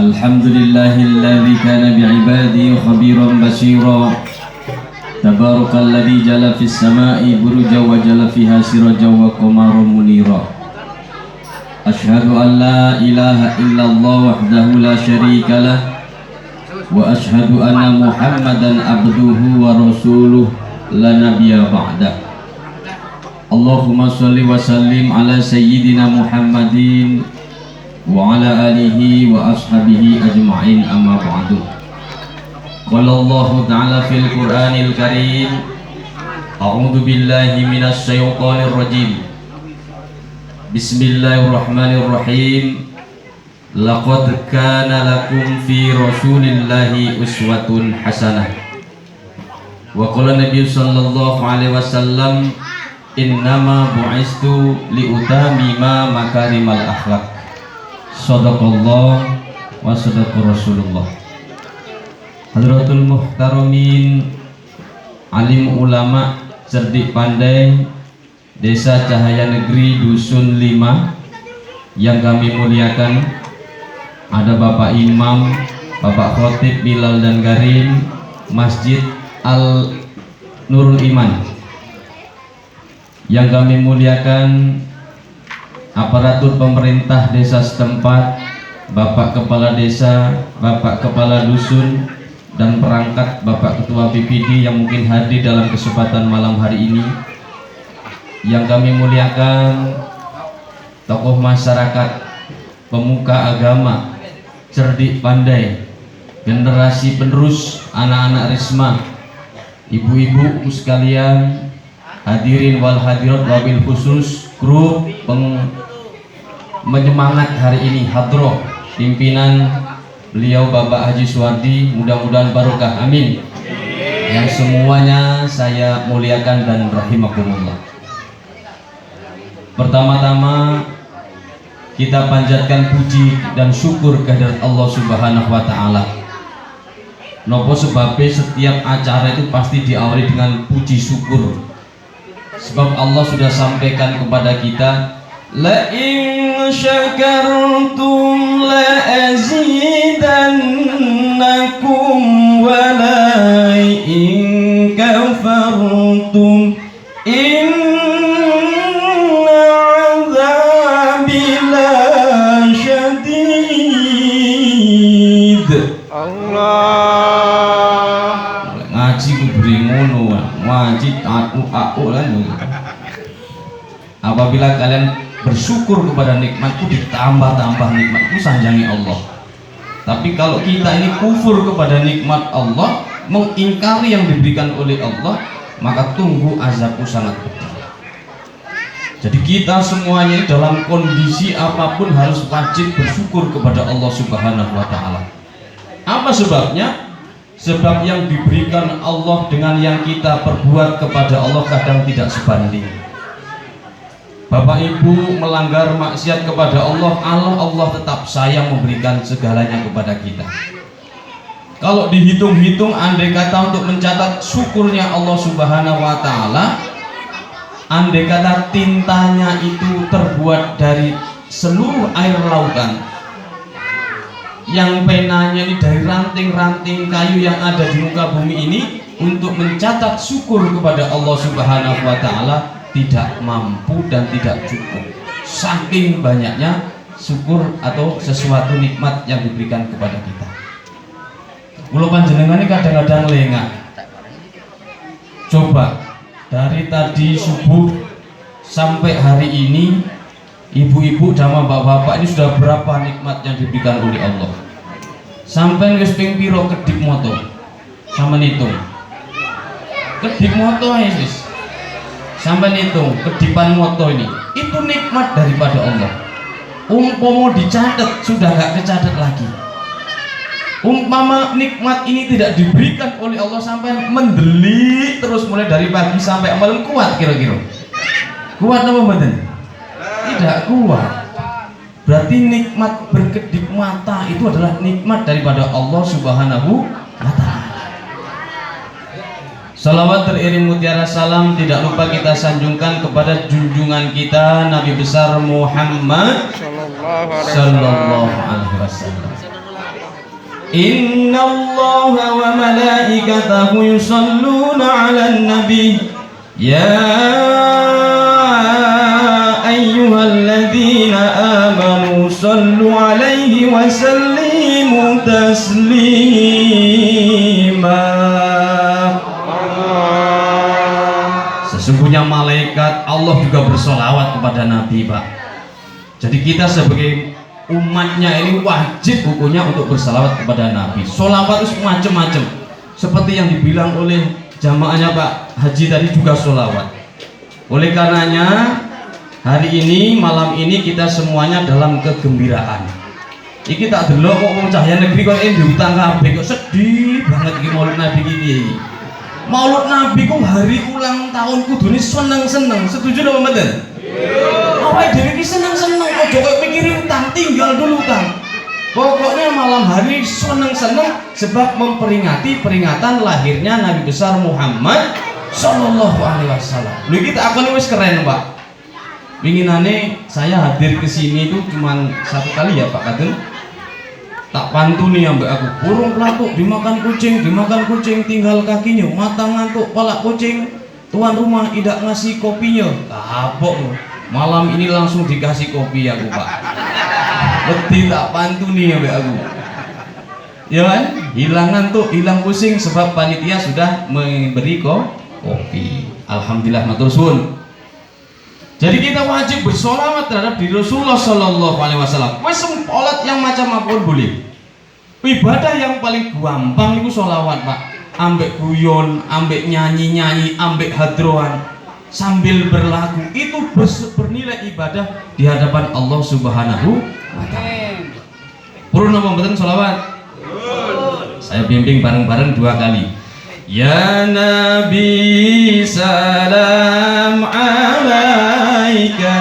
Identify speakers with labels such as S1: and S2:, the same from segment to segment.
S1: الحمد لله الذي كان بعباده خبيرا بصيرا تبارك الذي جل في السماء بروجا وجل فيها سراجا وقمرا منيرا أشهد أن لا إله إلا الله وحده لا شريك له وأشهد أن محمدا عبده ورسوله لا نبي بعده اللهم صل وسلم على سيدنا محمد وعلى آله وأصحابه أجمعين أما بعد قال الله تعالى في القرآن الكريم أعوذ بالله من الشيطان الرجيم بسم الله الرحمن الرحيم لقد كان لكم في رسول الله أسوة حسنة وقال النبي صلى الله عليه وسلم إنما بعثت لأتمم مكارم الأخلاق Sadaqallah wa sadaqa Rasulullah. Hadratul Muhtaramin, alim ulama, cerdik pandai, Desa Cahaya Negeri Dusun 5 yang kami muliakan. Ada Bapak Imam, Bapak Khotib Bilal dan Garin, Masjid Al Nurul Iman. Yang kami muliakan aparatur pemerintah desa setempat, Bapak Kepala Desa, Bapak Kepala Dusun, dan perangkat Bapak Ketua PPD yang mungkin hadir dalam kesempatan malam hari ini. Yang kami muliakan tokoh masyarakat, pemuka agama, cerdik pandai, generasi penerus anak-anak Risma, ibu-ibu sekalian, hadirin wal hadirat wabil khusus grup menyemangat hari ini hadroh pimpinan beliau Bapak Haji Suwardi, mudah-mudahan barokah, amin. Yang semuanya saya muliakan dan rahimakumullah. Pertama-tama kita panjatkan puji dan syukur kehadirat Allah Subhanahu wa taala. Nopo sebabnya setiap acara itu pasti diawali dengan puji syukur. Sebab Allah sudah sampaikan kepada kita, la in syakartum la azidannakum wa la in kafartum inna azabi la syadid. Allah ngaji kubri ngono, ngaji aku lan. Apabila kalian bersyukur kepada nikmatku, ditambah-tambah nikmatku sanjangi Allah. Tapi kalau kita ini kufur kepada nikmat Allah, mengingkari yang diberikan oleh Allah, maka tunggu azabku sangat pedih. Jadi kita semuanya dalam kondisi apapun harus wajib bersyukur kepada Allah Subhanahu wa taala. Apa sebabnya? Sebab yang diberikan Allah dengan yang kita perbuat kepada Allah kadang tidak sebanding. Bapak Ibu melanggar maksiat kepada Allah, Allah tetap sayang memberikan segalanya kepada kita. Kalau dihitung-hitung, andai kata untuk mencatat syukurnya Allah Subhanahu wa taala, andai kata tintanya itu terbuat dari seluruh air lautan, yang penanya ini dari ranting-ranting kayu yang ada di muka bumi ini, untuk mencatat syukur kepada Allah Subhanahu wa taala tidak mampu dan tidak cukup. Saking banyaknya syukur atau sesuatu nikmat yang diberikan kepada kita. Kula panjenengan ini kadang-kadang lengah. Coba dari tadi subuh sampai hari ini, ibu-ibu dan bapak-bapak ini sudah berapa nikmat yang diberikan oleh Allah? Sampai wis ping piro kedip moto? Sama hitung. Kedip moto Yesus. Sampai hitung kedipan moto ini. Itu nikmat daripada Allah. Umpama dicatat sudah gak kecatat lagi. Umpama nikmat ini tidak diberikan oleh Allah sampai mendelik terus mulai dari pagi sampai malam, kuat kira-kira? Kuat apa mboten? Tidak kuat. Berarti nikmat berkedip mata itu adalah nikmat daripada Allah Subhanahu wa taala. Salawat teriring mutiara salam tidak lupa kita sanjungkan kepada junjungan kita Nabi besar Muhammad sallallahu alaihi wasallam. Innallaha wa malaikatahu yusalluna 'alan nabi ya ayyuhalladzina amanu sallu 'alaihi wa sallimu taslima. Sesungguhnya malaikat Allah juga bersolawat kepada Nabi, Pak. Jadi kita sebagai umatnya ini wajib hukumnya untuk bersolawat kepada Nabi. Solawat itu macam-macam. Seperti yang dibilang oleh jamaahnya Pak Haji tadi juga solawat. Oleh karenanya hari ini, malam ini kita semuanya dalam kegembiraan. Iki tak delok kok wong cahya negeri kok diutang kabeh kok sedih banget iki Maulid Nabi iki. Maulid Nabi kok hari ulang tahun kudune seneng-seneng. Setuju apa mboten? Awake dhewe iki seneng-seneng kok kowe mikiri utang, tinggal dulu Kang. Pokoknya malam hari seneng-seneng sebab memperingati peringatan lahirnya Nabi besar Muhammad sallallahu alaihi wasallam. Lho iki tak akoni wis keren, Pak. Winginane saya hadir ke sini itu cuman satu kali ya Pak Kadun. Tak pantuni ambek aku, burung pelatuk dimakan kucing, tinggal kakinya, mata ngantuk, palak kucing, tuan rumah tidak ngasih kopinya. Kapok, malam ini langsung dikasih kopi aku Pak. Beti tak pantuni ambek aku. Ya kan? Hilang ngantuk, hilang pusing sebab panitia sudah memberi kopi. Alhamdulillah matur suwun. Jadi kita wajib bersolawat terhadap diri Rasulullah Sallallahu Alaihi Wasallam. Wes sempolat yang macam apapun boleh. Ibadah yang paling gampang itu solawat Pak. Ambek guyon, ambek nyanyi-nyanyi, ambek hadroan sambil berlagu itu bernilai ibadah di hadapan Allah Subhanahu Wa Taala. Purun apa mboten solawat? Saya bimbing bareng-bareng 2 kali. Ya Nabi salam alaika,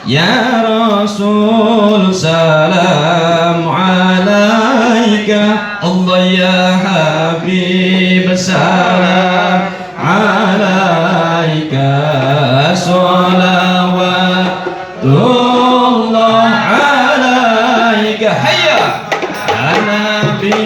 S1: ya Rasul salam alaika, Allah ya Habib salam alaika, salawatullah alaika. Hayya ya Nabi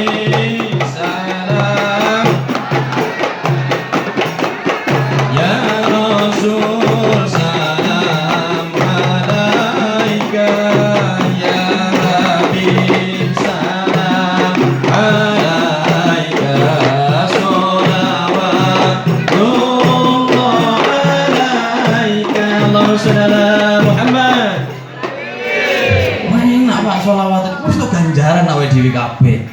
S1: Dewi kabeh.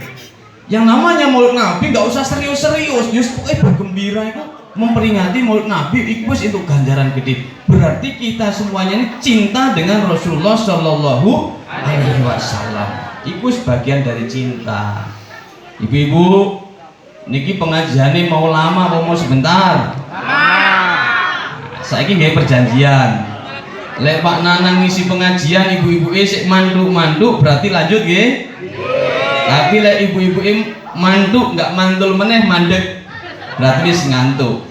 S1: Yang namanya Maulid Nabi nggak usah serius-serius, justru bergembira itu memperingati Maulid Nabi itu untuk ganjaran gede. Berarti kita semuanya ini cinta dengan Rasulullah Shallallahu Alaihi Wasallam. Itu bagian dari cinta. Ibu-ibu, niki pengajiannya mau lama mau sebentar? Saya ini nggak perjanjian. Lek Pak Nanang ngisi pengajian, ibu-ibu sik manduk-manduk berarti lanjut nggih. Tapi lek ibu-ibu manduk nggak mantul meneh mandek berarti wis ngantuk.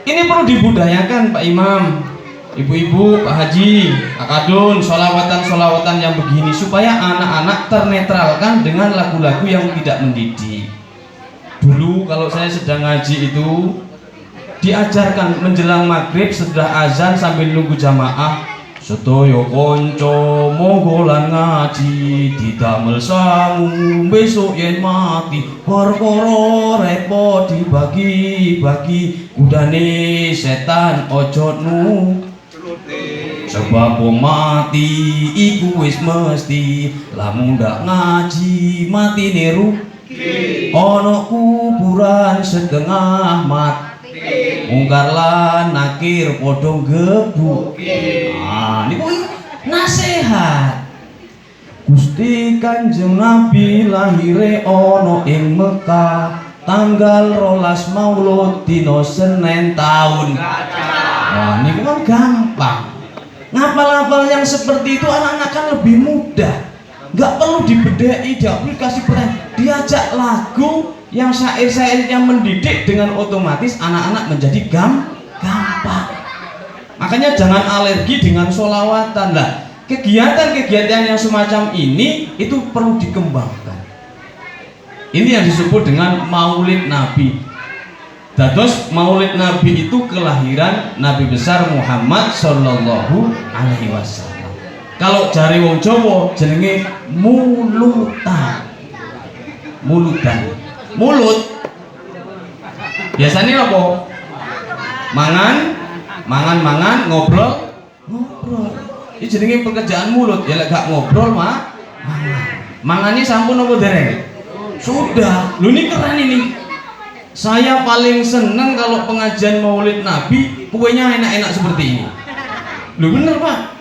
S1: Ini perlu dibudayakan Pak Imam, ibu-ibu, Pak Haji, Pak Kadun, solawatan yang begini supaya anak-anak ternetralkan dengan lagu-lagu yang tidak mendidik. Dulu kalau saya sedang ngaji itu diajarkan menjelang maghrib setelah azan sambil nunggu jamaah, sedaya kanca monggo ngaji didamel sangu besok yen mati perkara repot dibagi-bagi kudane setan ojo nuruti sebab wong mati iku wis mesti lamun ndak ngaji matine rugi ana kuburan setengah mati mungkar lan nakir padha gebuki. Niku nasihat. Gusti Kanjeng Nabi lahire ana ing Mekah tanggal 12 Maulud dina Senin taun. Nah, niku kan gampang. Ngapal-ngapal yang seperti itu anak-anak kan lebih mudah. Nggak perlu dibedai, diaplikasi pertanyaan, diajak lagu yang syair-syairnya mendidik dengan otomatis anak-anak menjadi gampang. Makanya jangan alergi dengan sholawatan lah. Kegiatan-kegiatan yang semacam ini itu perlu dikembangkan. Ini yang disebut dengan Maulid Nabi. Dados Maulid Nabi itu kelahiran Nabi besar Muhammad sallallahu alaihi wasallam. Kalau jari wong Jawa jenenge mulutan. Mulutan. Mulut biasanya apa? Mangan, ngobrol. Ini jenenge pekerjaan mulut. Ya lek gak ngobrol mah mangannya sampun apa dereng? Sudah. Lu ini keren ini. Saya paling seneng kalau pengajian Maulid Nabi kuenya enak-enak seperti ini. Lu bener Pak.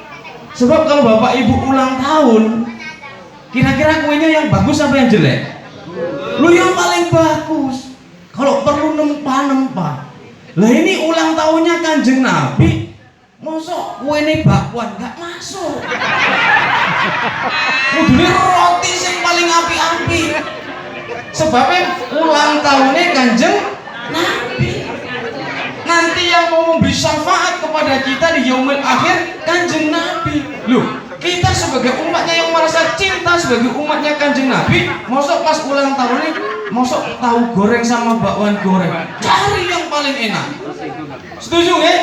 S1: Sebab kalau Bapak Ibu ulang tahun, kira-kira kuenya yang bagus apa yang jelek? Lu yang paling bagus. Kalau perlu nempah. Lah ini ulang tahunnya Kanjeng Nabi, mosok kuene bakwan gak masuk. Kudune roti sing paling api-api. Sebabnya ulang tahunnya Kanjeng Nabi. Nanti yang mau memberi syafaat kepada kita di yaumil akhir Kanjeng Nabi. Loh, kita sebagai umatnya yang merasa cinta sebagai umatnya Kanjeng Nabi, mosok pas ulang tahun ini, mosok tahu goreng sama bakwan goreng, cari yang paling enak. Setuju nggak?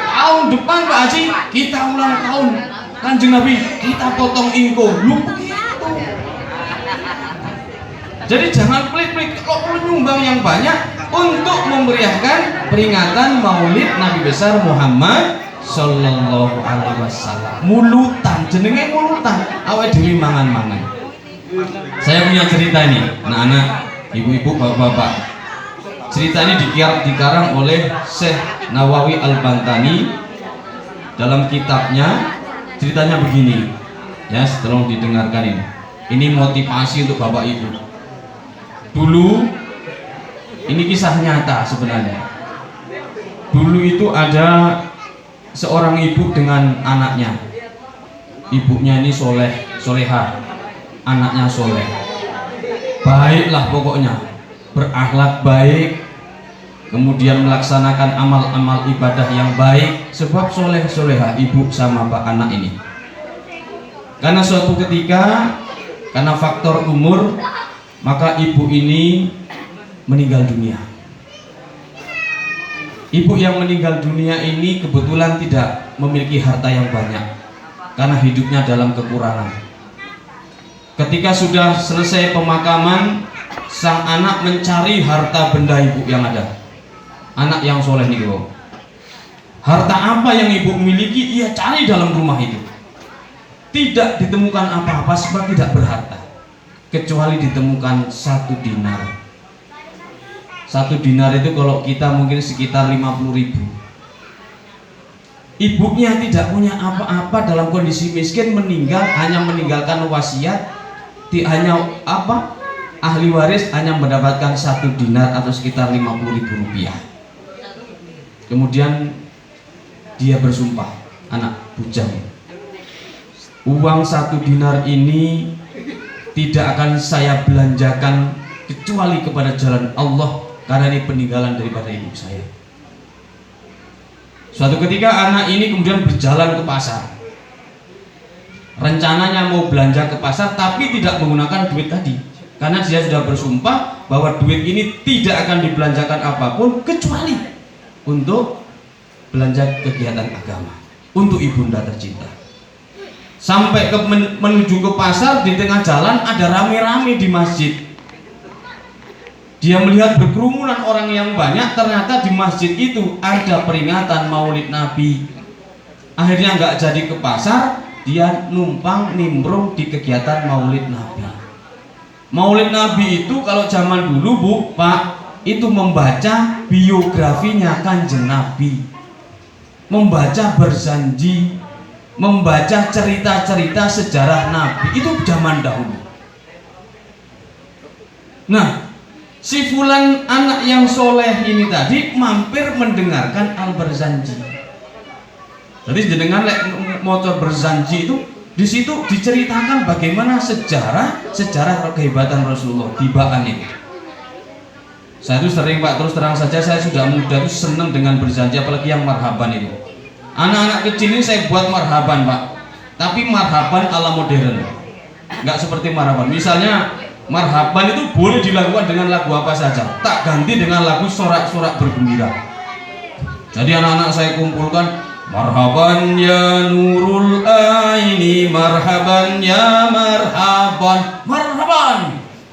S1: Tahun depan Pak Haji kita ulang tahun Kanjeng Nabi, kita potong ingko. Lu begitu. Jadi jangan pelit-pelit, kalau perlu nyumbang yang banyak untuk memeriahkan peringatan Maulid Nabi besar Muhammad sallallahu alaihi wasallam. Mulutan, jenenge mulutan. Awake dhewe mangan-mangan. Saya punya cerita ini, anak-anak, ibu-ibu, bapak-bapak. Cerita ini dikarang oleh Syekh Nawawi Al-Bantani dalam kitabnya. Ceritanya begini, ya, tolong didengarkan ini. Ini motivasi untuk bapak ibu. Dulu, ini kisah nyata sebenarnya. Dulu itu ada seorang ibu dengan anaknya. Ibunya ini soleha, anaknya soleh. Baiklah pokoknya, berakhlak baik, kemudian melaksanakan amal-amal ibadah yang baik. Sebab soleha ibu sama anak ini. Karena suatu ketika, karena faktor umur, maka ibu ini meninggal dunia. Ibu yang meninggal dunia ini kebetulan tidak memiliki harta yang banyak karena hidupnya dalam kekurangan. Ketika sudah selesai pemakaman, sang anak mencari harta benda ibu yang ada. Anak yang soleh nih, harta apa yang ibu miliki ia cari dalam rumah itu. Tidak ditemukan apa-apa sebab tidak berharta, kecuali ditemukan 1 dinar. 1 dinar itu kalau kita mungkin sekitar 50.000. Ibunya tidak punya apa-apa, dalam kondisi miskin, meninggal, hanya meninggalkan wasiat, hanya apa? Ahli waris hanya mendapatkan 1 dinar atau sekitar 50.000 rupiah. Kemudian dia bersumpah, anak bujang, uang 1 dinar ini tidak akan saya belanjakan kecuali kepada jalan Allah, karena ini peninggalan daripada ibu saya. Suatu ketika anak ini kemudian berjalan ke pasar. Rencananya mau belanja ke pasar tapi tidak menggunakan duit tadi, karena dia sudah bersumpah bahwa duit ini tidak akan dibelanjakan apapun kecuali untuk belanja kegiatan agama, untuk ibunda tercinta. Sampai menuju ke pasar, di tengah jalan ada rame-rame di masjid. Dia melihat berkerumunan orang yang banyak, ternyata di masjid itu ada peringatan Maulid Nabi. Akhirnya nggak jadi ke pasar, dia numpang nimbrung di kegiatan Maulid Nabi. Maulid Nabi itu kalau zaman dulu Bu, Pak, itu membaca biografinya Kanjeng Nabi, membaca berzanji, membaca cerita-cerita sejarah Nabi, itu zaman dahulu. Nah, si fulan anak yang soleh ini tadi mampir mendengarkan al-berzanji. Jadi jenengan motor berzanji itu di situ diceritakan bagaimana sejarah kehebatan Rasulullah tibaan ini. Saya itu sering Pak, terus terang saja saya sudah muda itu senang dengan berzanji, apalagi yang marhaban itu. Anak-anak kecil ini saya buat marhaban Pak, tapi marhaban ala modern, nggak seperti marhaban. Misalnya Marhaban itu boleh dilakukan dengan lagu apa saja, tak ganti dengan lagu sorak-sorak bergembira. Jadi anak-anak saya kumpulkan, marhaban ya nurul aini, marhaban ya marhaban, marhaban,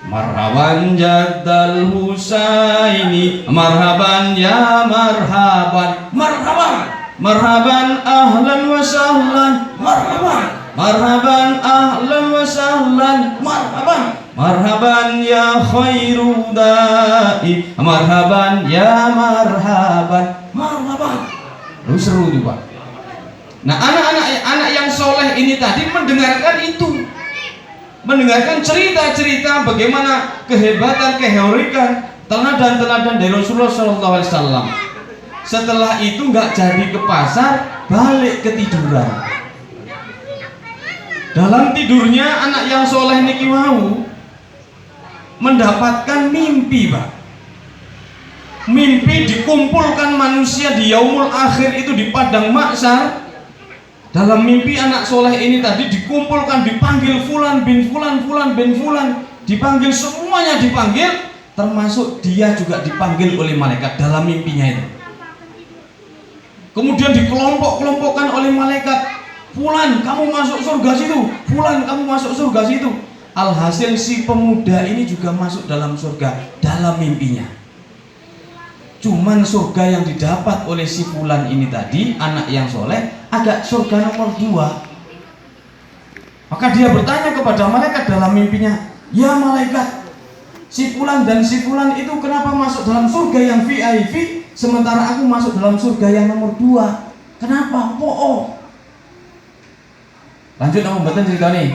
S1: marhaban jaddal husaini, marhaban ya marhaban, marhaban, marhaban ahlan wa sahlan, marhaban, marhaban ahlan wa sahlan, marhaban, marhaban ya khairu da'i, marhaban ya marhaban, marhaban. Lu seru nih Pak. Nah anak-anak yang soleh ini tadi mendengarkan itu, mendengarkan cerita-cerita bagaimana kehebatan, keheroikan, teladan-teladan dari Rasulullah SAW. Setelah itu nggak jadi ke pasar, balik ketiduran. Dalam tidurnya anak yang soleh niki wau mendapatkan mimpi, Pak. Mimpi dikumpulkan manusia di yaumul akhir itu di padang mahsyar. Dalam mimpi anak soleh ini tadi dikumpulkan, dipanggil fulan bin fulan, fulan bin fulan, dipanggil, semuanya dipanggil, termasuk dia juga dipanggil oleh malaikat dalam mimpinya itu. Kemudian dikelompok-kelompokkan oleh malaikat, fulan kamu masuk surga situ, fulan kamu masuk surga situ. Alhasil si pemuda ini juga masuk dalam surga dalam mimpinya. Cuman surga yang didapat oleh si fulan ini tadi, anak yang soleh, agak surga nomor 2. Maka dia bertanya kepada malaikat dalam mimpinya, ya malaikat, si fulan dan si fulan itu kenapa masuk dalam surga yang VIP, sementara aku masuk dalam surga yang nomor 2? Kenapa? Lanjut kamu betul cerita nih.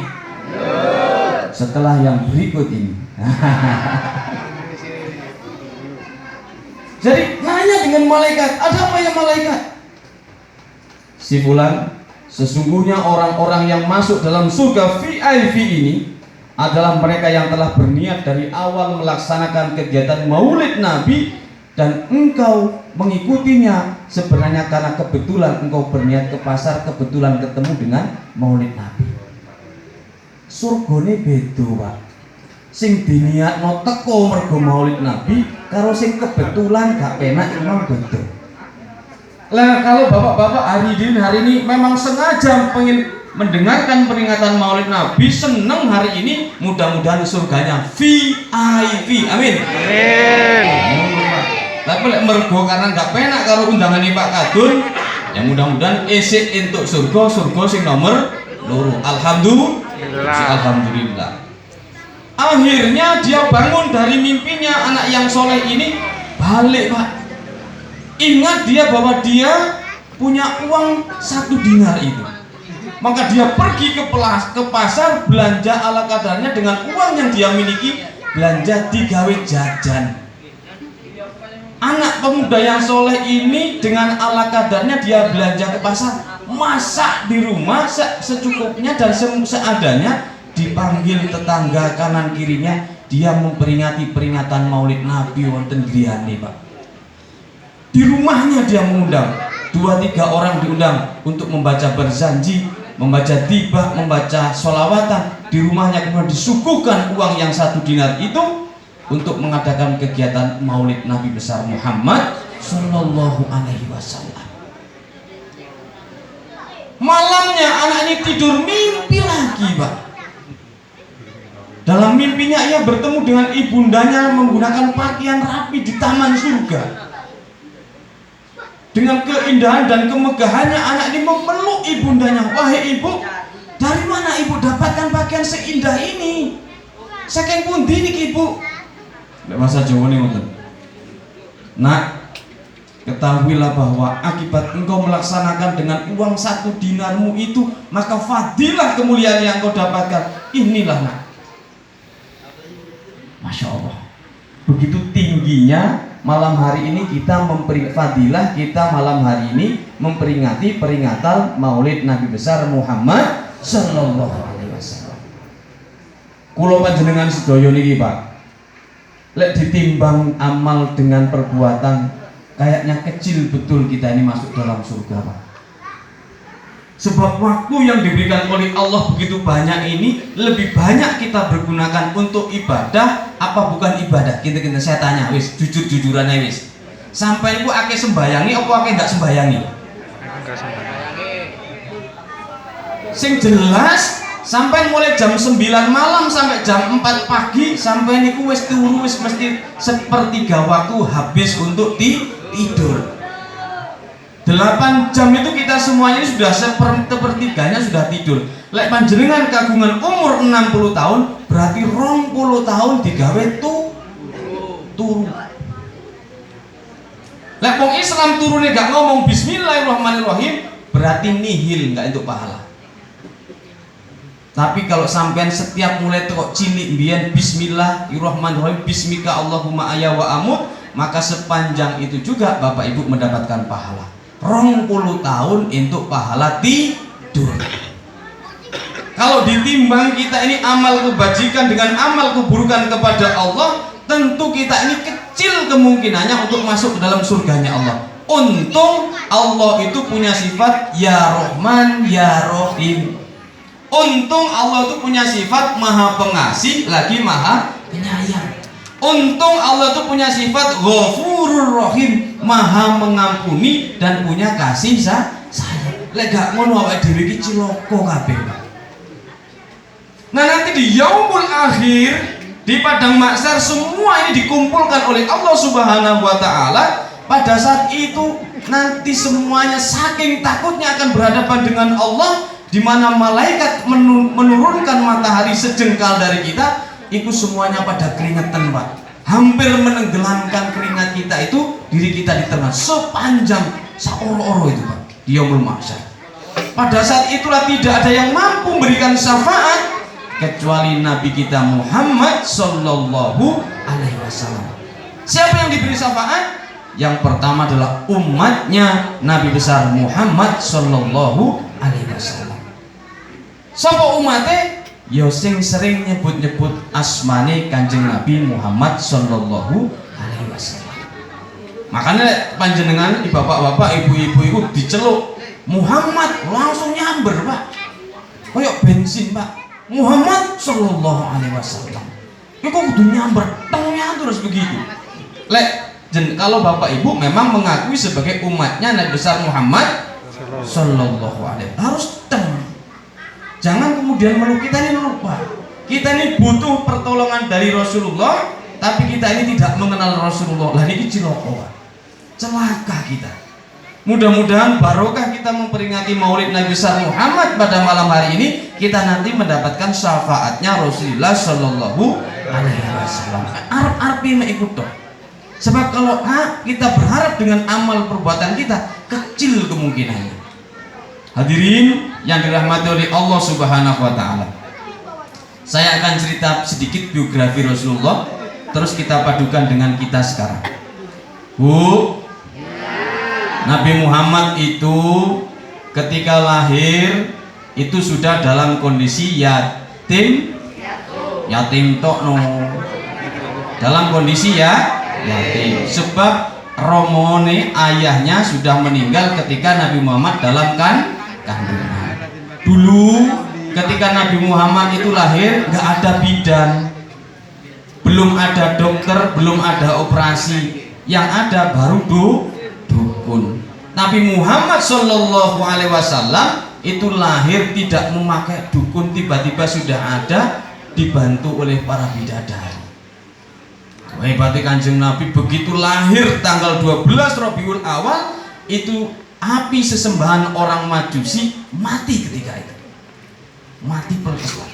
S1: Setelah yang berikut ini. Jadi nanya dengan malaikat, ada apa ya malaikat? Si fulan, sesungguhnya orang-orang yang masuk dalam surga VIP ini adalah mereka yang telah berniat dari awal melaksanakan kegiatan maulid Nabi, dan engkau mengikutinya sebenarnya karena kebetulan engkau berniat ke pasar, kebetulan ketemu dengan maulid Nabi. Surgane beda, Pak. Sing diniatno teko mergo maulid Nabi karo sing kebetulan gak penak imam beda. Lah kalau bapak-bapak hari ini memang sengaja pengen mendengarkan peringatan maulid Nabi, seneng hari ini, mudah-mudahan surganya VIP. Amin. Tapi lek mergo karena gak penak karo undangane Pak Kadun, ya mudah-mudahan esik entuk surga sing nomor 2. Alhamdulillah. Akhirnya dia bangun dari mimpinya, anak yang soleh ini balik, Pak. Ingat dia bahwa dia punya uang 1 dinar itu. Maka dia pergi ke pasar, belanja ala kadarnya dengan uang yang dia miliki, belanja digawe jajan. Anak pemuda yang soleh ini dengan ala kadarnya dia belanja ke pasar, masak di rumah secukupnya dan seadanya, dipanggil tetangga kanan kirinya, dia memperingati peringatan maulid Nabi wonten griyane, Pak. Di rumahnya dia mengundang 2-3 orang, diundang untuk membaca berzanji, membaca tibah, membaca sholawatan. Di rumahnya kemudian disuguhkan uang yang 1 dinar itu untuk mengadakan kegiatan maulid Nabi besar Muhammad Sallallahu Alaihi Wasallam. Malamnya anak ini tidur mimpi lagi, Pak. Dalam mimpinya ia bertemu dengan ibundanya menggunakan pakaian rapi di taman surga. Dengan keindahan dan kemegahannya anak ini memeluk ibundanya. Wahai ibu, dari mana ibu dapatkan pakaian seindah ini? Saking pundi niki ibu? Bahasa Jawa nih, nak, ketahuilah bahwa akibat engkau melaksanakan dengan uang 1 dinarmu itu, maka fadilah kemuliaan yang engkau dapatkan. Inilah, nak. Masya Allah. Begitu tingginya malam hari ini kita fadilah kita malam hari ini memperingati peringatan maulid Nabi besar Muhammad Sallallahu Alaihi Wasallam. Kulo panjenengan sedaya niki, Pak, lek ditimbang amal dengan perbuatan, kayaknya kecil betul kita ini masuk dalam surga, Pak. Sebab waktu yang diberikan oleh Allah begitu banyak ini, lebih banyak kita bergunakan untuk ibadah apa bukan ibadah? Kita saya tanya wis, jujur-jujuran wis. Sampai iku akeh sembayangi apa akeh enggak sembayangi? Enggak sembayangi. Sing jelas sampai mulai jam 9 malam sampai jam 4 pagi sampai niku wis turu wis mesti sepertiga waktu habis untuk tidur. 8 jam itu kita semuanya sudah sepertiganya sudah tidur. Lek panjenengan kagungan umur 60 tahun berarti 20 tahun digawe turu. Lek wong Islam turune gak ngomong bismillahirrahmanirrahim berarti nihil, enggak untuk pahala. Tapi kalau sampean setiap mulai kok cilik mbiyen bismillahirrahmanirrahim bismika Allahumma aya wa amut, maka sepanjang itu juga Bapak Ibu mendapatkan pahala. 20 tahun untuk pahala tidur. Kalau ditimbang kita ini amal kebajikan dengan amal keburukan kepada Allah, tentu kita ini kecil kemungkinannya untuk masuk ke dalam surganya Allah. Untung Allah itu punya sifat ya Rahman ya Rahim. Untung Allah itu punya sifat maha pengasih lagi maha penyayang. Untung Allah itu punya sifat Ghafurur Rahim, maha mengampuni dan punya kasih sayang. Lek gak ngono awake dhewe iki cilaka kabeh. Nah nanti di yaumul akhir, di padang mahsyar, semua ini dikumpulkan oleh Allah Subhanahu wa taala. Pada saat itu nanti semuanya saking takutnya akan berhadapan dengan Allah, di mana malaikat menurunkan matahari sejengkal dari kita, itu semuanya pada keringetan Pak. Hampir menenggelamkan keringat kita itu, diri kita diternak sepanjang saoro-oro itu Pak, di yaumul mahsyar. Pada saat itulah tidak ada yang mampu memberikan syafaat kecuali Nabi kita Muhammad Sallallahu Alaihi Wasallam. Siapa yang diberi syafaat? Yang pertama adalah umatnya Nabi besar Muhammad Sallallahu Alaihi Wasallam. Sapa umatnya? Ya sing sering nyebut-nyebut asmane Kanjeng Nabi Muhammad Sallallahu Alaihi Wasallam. Makanya panjenengan bapak-bapak, ibu-ibu itu diceluk Muhammad langsung nyamber Pak. Kayak bensin Pak. Muhammad Sallallahu Alaihi Wasallam. Ya kok kudu nyamber, tengnya terus begitu. Kalau bapak ibu memang mengakui sebagai umatnya Nabi besar Muhammad Sallallahu Alaihi Wasallam, harus teng. Jangan kemudian kita ini lupa. Kita ini butuh pertolongan dari Rasulullah, tapi kita ini tidak mengenal Rasulullah. Lah ini cilaka. Celaka kita. Mudah-mudahan barokah kita memperingati Maulid Nabi besar Muhammad pada malam hari ini, kita nanti mendapatkan syafaatnya Rasulullah Sallallahu Alaihi Wasallam. Arep-arepe mek ikut toh. Sebab kalau kita berharap dengan amal perbuatan kita, kecil kemungkinannya. Hadirin yang dirahmati oleh Allah Subhanahu wa taala. Saya akan cerita sedikit biografi Rasulullah, terus kita padukan dengan kita sekarang. Bu, Nabi Muhammad itu ketika lahir itu sudah dalam kondisi yatim tok no. Dalam kondisi yatim. Sebab romone ayahnya sudah meninggal ketika Nabi Muhammad dalam kandungan. Dulu ketika Nabi Muhammad itu lahir nggak ada bidan, belum ada dokter, belum ada operasi, yang ada baru dukun. Nabi Muhammad Sallallahu Alaihi Wasallam itu lahir tidak memakai dukun, tiba-tiba sudah ada, dibantu oleh para bidadari. Hebatnya Kanjeng Nabi, begitu lahir tanggal 12 Rabiul Awal itu api sesembahan orang Majusi mati ketika itu, mati perlahan.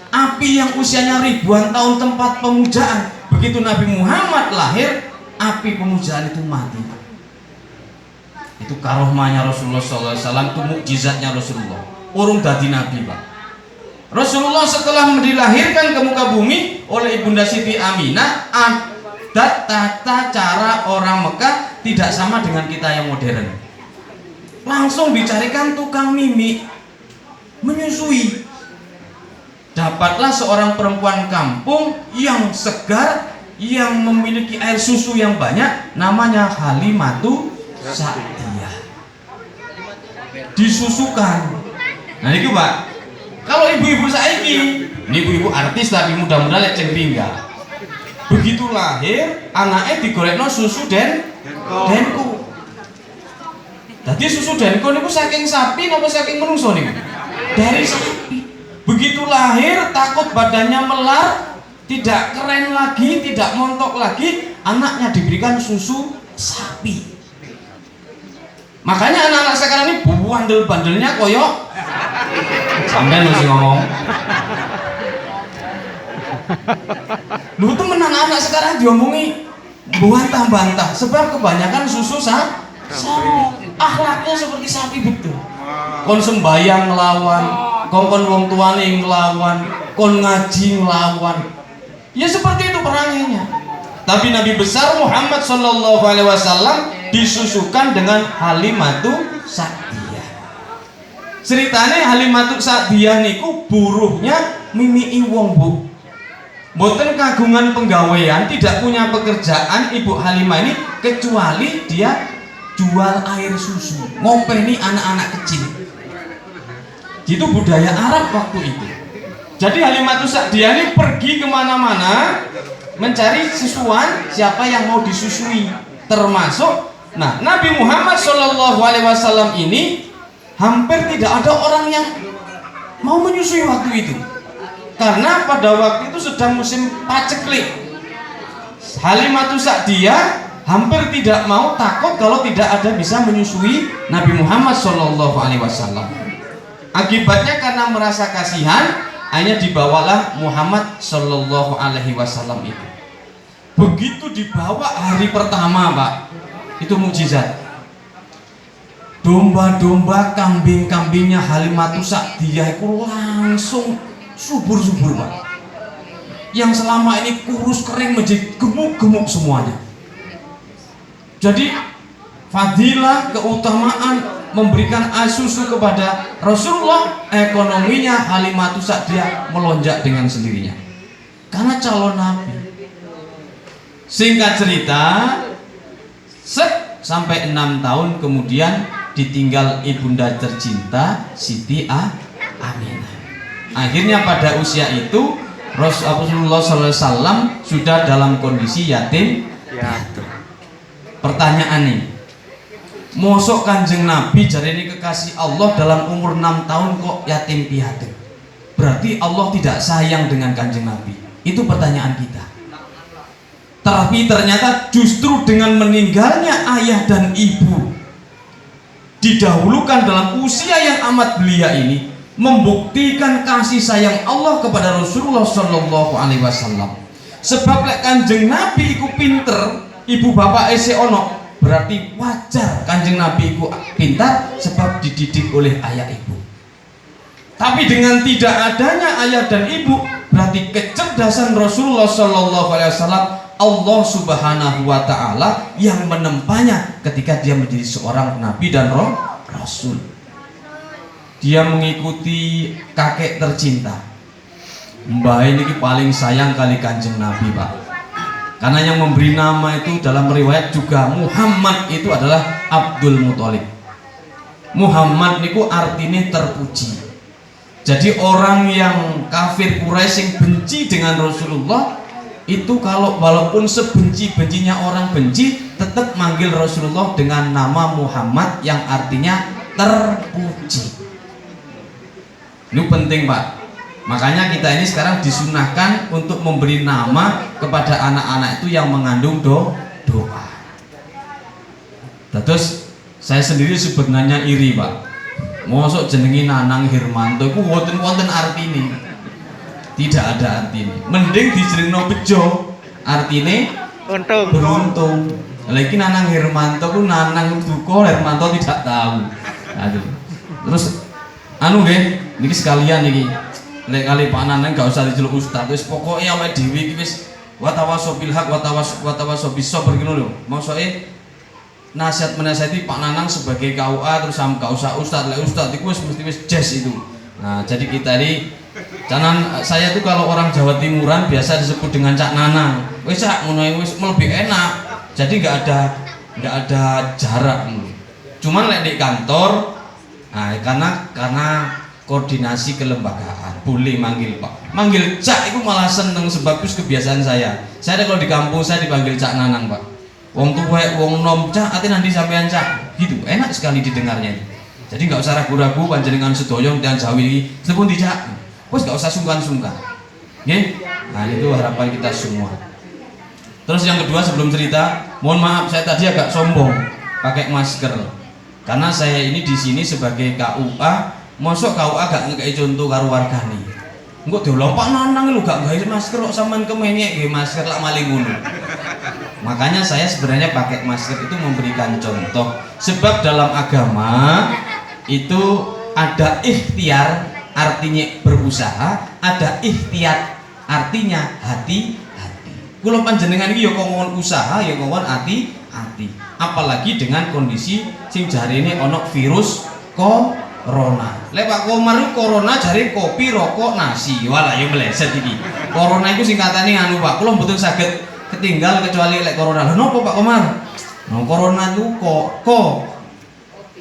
S1: Api yang usianya ribuan tahun tempat pemujaan, begitu Nabi Muhammad lahir, api pemujaan itu mati. Itu karomahnya Rasulullah SAW, itu mukjizatnya Rasulullah. Urung dadi Nabi Pak. Rasulullah setelah dilahirkan ke muka bumi oleh Ibunda Siti Aminah, adat tata cara orang Mekah tidak sama dengan kita yang modern. Langsung dicarikan tukang mimi menyusui. Dapatlah seorang perempuan kampung yang segar, yang memiliki air susu yang banyak, namanya Halimatu Sa'diyah. Disusukan Nah niku Pak, kalau ibu-ibu saiki, ini ibu-ibu artis tapi mudah-mudahan lek ceng tinggal. Begitu lahir, anaknya digolekno susu denku. Jadi susu denku niku saking sapi napa saking menungso niku? Dari sapi. Begitu lahir takut badannya melar, tidak keren lagi, tidak montok lagi, anaknya diberikan susu sapi. Makanya anak-anak sekarang ini bandel-bandelnya koyok sampai mesti ngomong. Lu tuh anak-anak sekarang diomongi bantah-bantah sebab kebanyakan susu sapi. Akhlaknya seperti sapi betul. Kon sembayang ngelawan, kon wong tuane ngelawan, kon ngaji ngelawan. Ya seperti itu peranginya. Tapi Nabi besar Muhammad sallallahu alaihi wasallam disusukan dengan Halimatu Sa'diyah. Ceritane Halimatu Sa'diyah niku buruhnya mimii wong Bu. Mboten kagungan penggawean, tidak punya pekerjaan Ibu Halimah ini kecuali dia jual air susu, ngompeni anak-anak kecil. Itu budaya Arab waktu itu. Jadi Halimatu Sa'diyah ini pergi kemana-mana mencari susuan siapa yang mau disusui, termasuk Nabi Muhammad SAW ini hampir tidak ada orang yang mau menyusui waktu itu, karena pada waktu itu sedang musim paceklik. Halimatu Sa'diyah hampir tidak mau, takut kalau tidak ada bisa menyusui Nabi Muhammad SAW. Akibatnya karena merasa kasihan, hanya dibawalah Muhammad SAW itu. Begitu dibawa hari pertama Pak, itu mukjizat. Domba-domba, kambing-kambingnya Halimatu Sa'diyah itu langsung subur-subur Pak. Yang selama ini kurus kering menjadi gemuk-gemuk semuanya. Jadi fadilah, keutamaan memberikan susu kepada Rasulullah, ekonominya Halimatu Sa'diyah melonjak dengan sendirinya karena calon Nabi. Singkat cerita, sampai 6 tahun kemudian ditinggal ibunda tercinta Siti Aminah. Akhirnya pada usia itu Rasulullah SAW sudah dalam kondisi yatim piatu. Pertanyaan nih, mosok Kanjeng Nabi jari ini kekasih Allah dalam umur 6 tahun kok yatim piatu? Berarti Allah tidak sayang dengan Kanjeng Nabi. Itu pertanyaan kita. Tapi ternyata justru dengan meninggalnya ayah dan ibu, didahulukan dalam usia yang amat belia ini, membuktikan kasih sayang Allah kepada Rasulullah Shallallahu Alaihi Wasallam. Sebab lek Kanjeng Nabi iku pinter, ibu bapak ese ono, berarti wajar Kanjeng Nabi iku pintar sebab dididik oleh ayah ibu. Tapi dengan tidak adanya ayah dan ibu, berarti kecerdasan Rasulullah Shallallahu Alaihi Wasallam, Allah Subhanahu wa Ta'ala yang menempanya ketika dia menjadi seorang nabi dan rasul. Dia mengikuti kakek tercinta. Mbah ini paling sayang kali Kanjeng Nabi Pak. Karena yang memberi nama itu dalam riwayat juga Muhammad itu adalah Abdul Muthalib. Muhammad niku artinya terpuji. Jadi orang yang kafir Quraisy yang benci dengan Rasulullah itu kalau walaupun sebenci-bencinya orang benci, tetap manggil Rasulullah dengan nama Muhammad yang artinya terpuji. Ini penting Pak. Makanya kita ini sekarang disunahkan untuk memberi nama kepada anak-anak itu yang mengandung doa. Terus saya sendiri sebenarnya iri Pak. Mosok jenengi Nanang Hermanto itu wonten artine. Tidak ada artinya. Mending dijenengno bejo, artine untung, beruntung. Lagi Nanang Hermanto ku Nanang duka, Hermanto tidak tahu. Aduh. Terus anu nggih, niki sekalian niki. Lek kali Pak Nanang gak usah diceluk ustaz, wis pokoke awake dhewe iki wis watawaso bil haq watawaso bis sabr ngono lho. Mosok nasihat menasihati Pak Nanang sebagai KUA terus gak usah ustaz, lek ustaz iku wis mesti wis jazz itu. Nah, jadi kita ini jangan, saya tuh kalau orang Jawa Timuran biasa disebut dengan Cak Nanang. Wis Cak ngono wis lebih enak. Jadi nggak ada jarak. Cuman lek di kantor, nah, karena koordinasi kelembagaan, boleh manggil Pak, manggil Cak itu malah seneng sebab itu kebiasaan saya kalau di kampung saya dipanggil Cak Nanang Pak, wong tuwek wong nom Cak ati nanti sampean Cak, gitu enak sekali didengarnya. Jadi nggak usah ragu-ragu panjenengan sedoyo dan Jawi telepon di Cak, wes nggak usah sungkan-sungkan, ya. Nah itu harapan kita semua. Terus yang kedua sebelum cerita, mohon maaf saya tadi agak sombong pakai masker karena saya ini di sini sebagai KUA, mosok KUA gak ngekei contoh karo wargane. Engko diolompak Nanang lu gak gawe masker kok sampean kemenyek nggih masker lak maling ngono. Makanya saya sebenarnya pakai masker itu memberikan contoh, sebab dalam agama itu ada ikhtiar artinya berusaha, ada ikhtiyat artinya hati. Kula panjenengan iki ya kongkon usaha ya kongkon hati-hati. Apalagi dengan kondisi sing jarene ana virus corona. Lek Pak Komar corona jare kopi, rokok, nasi. Walah ya meleset iki. Corona iku singkatane anu Pak. Kula mboten saged ketinggal kecuali lek corona. Lha napa Pak Komar? Nah, corona itu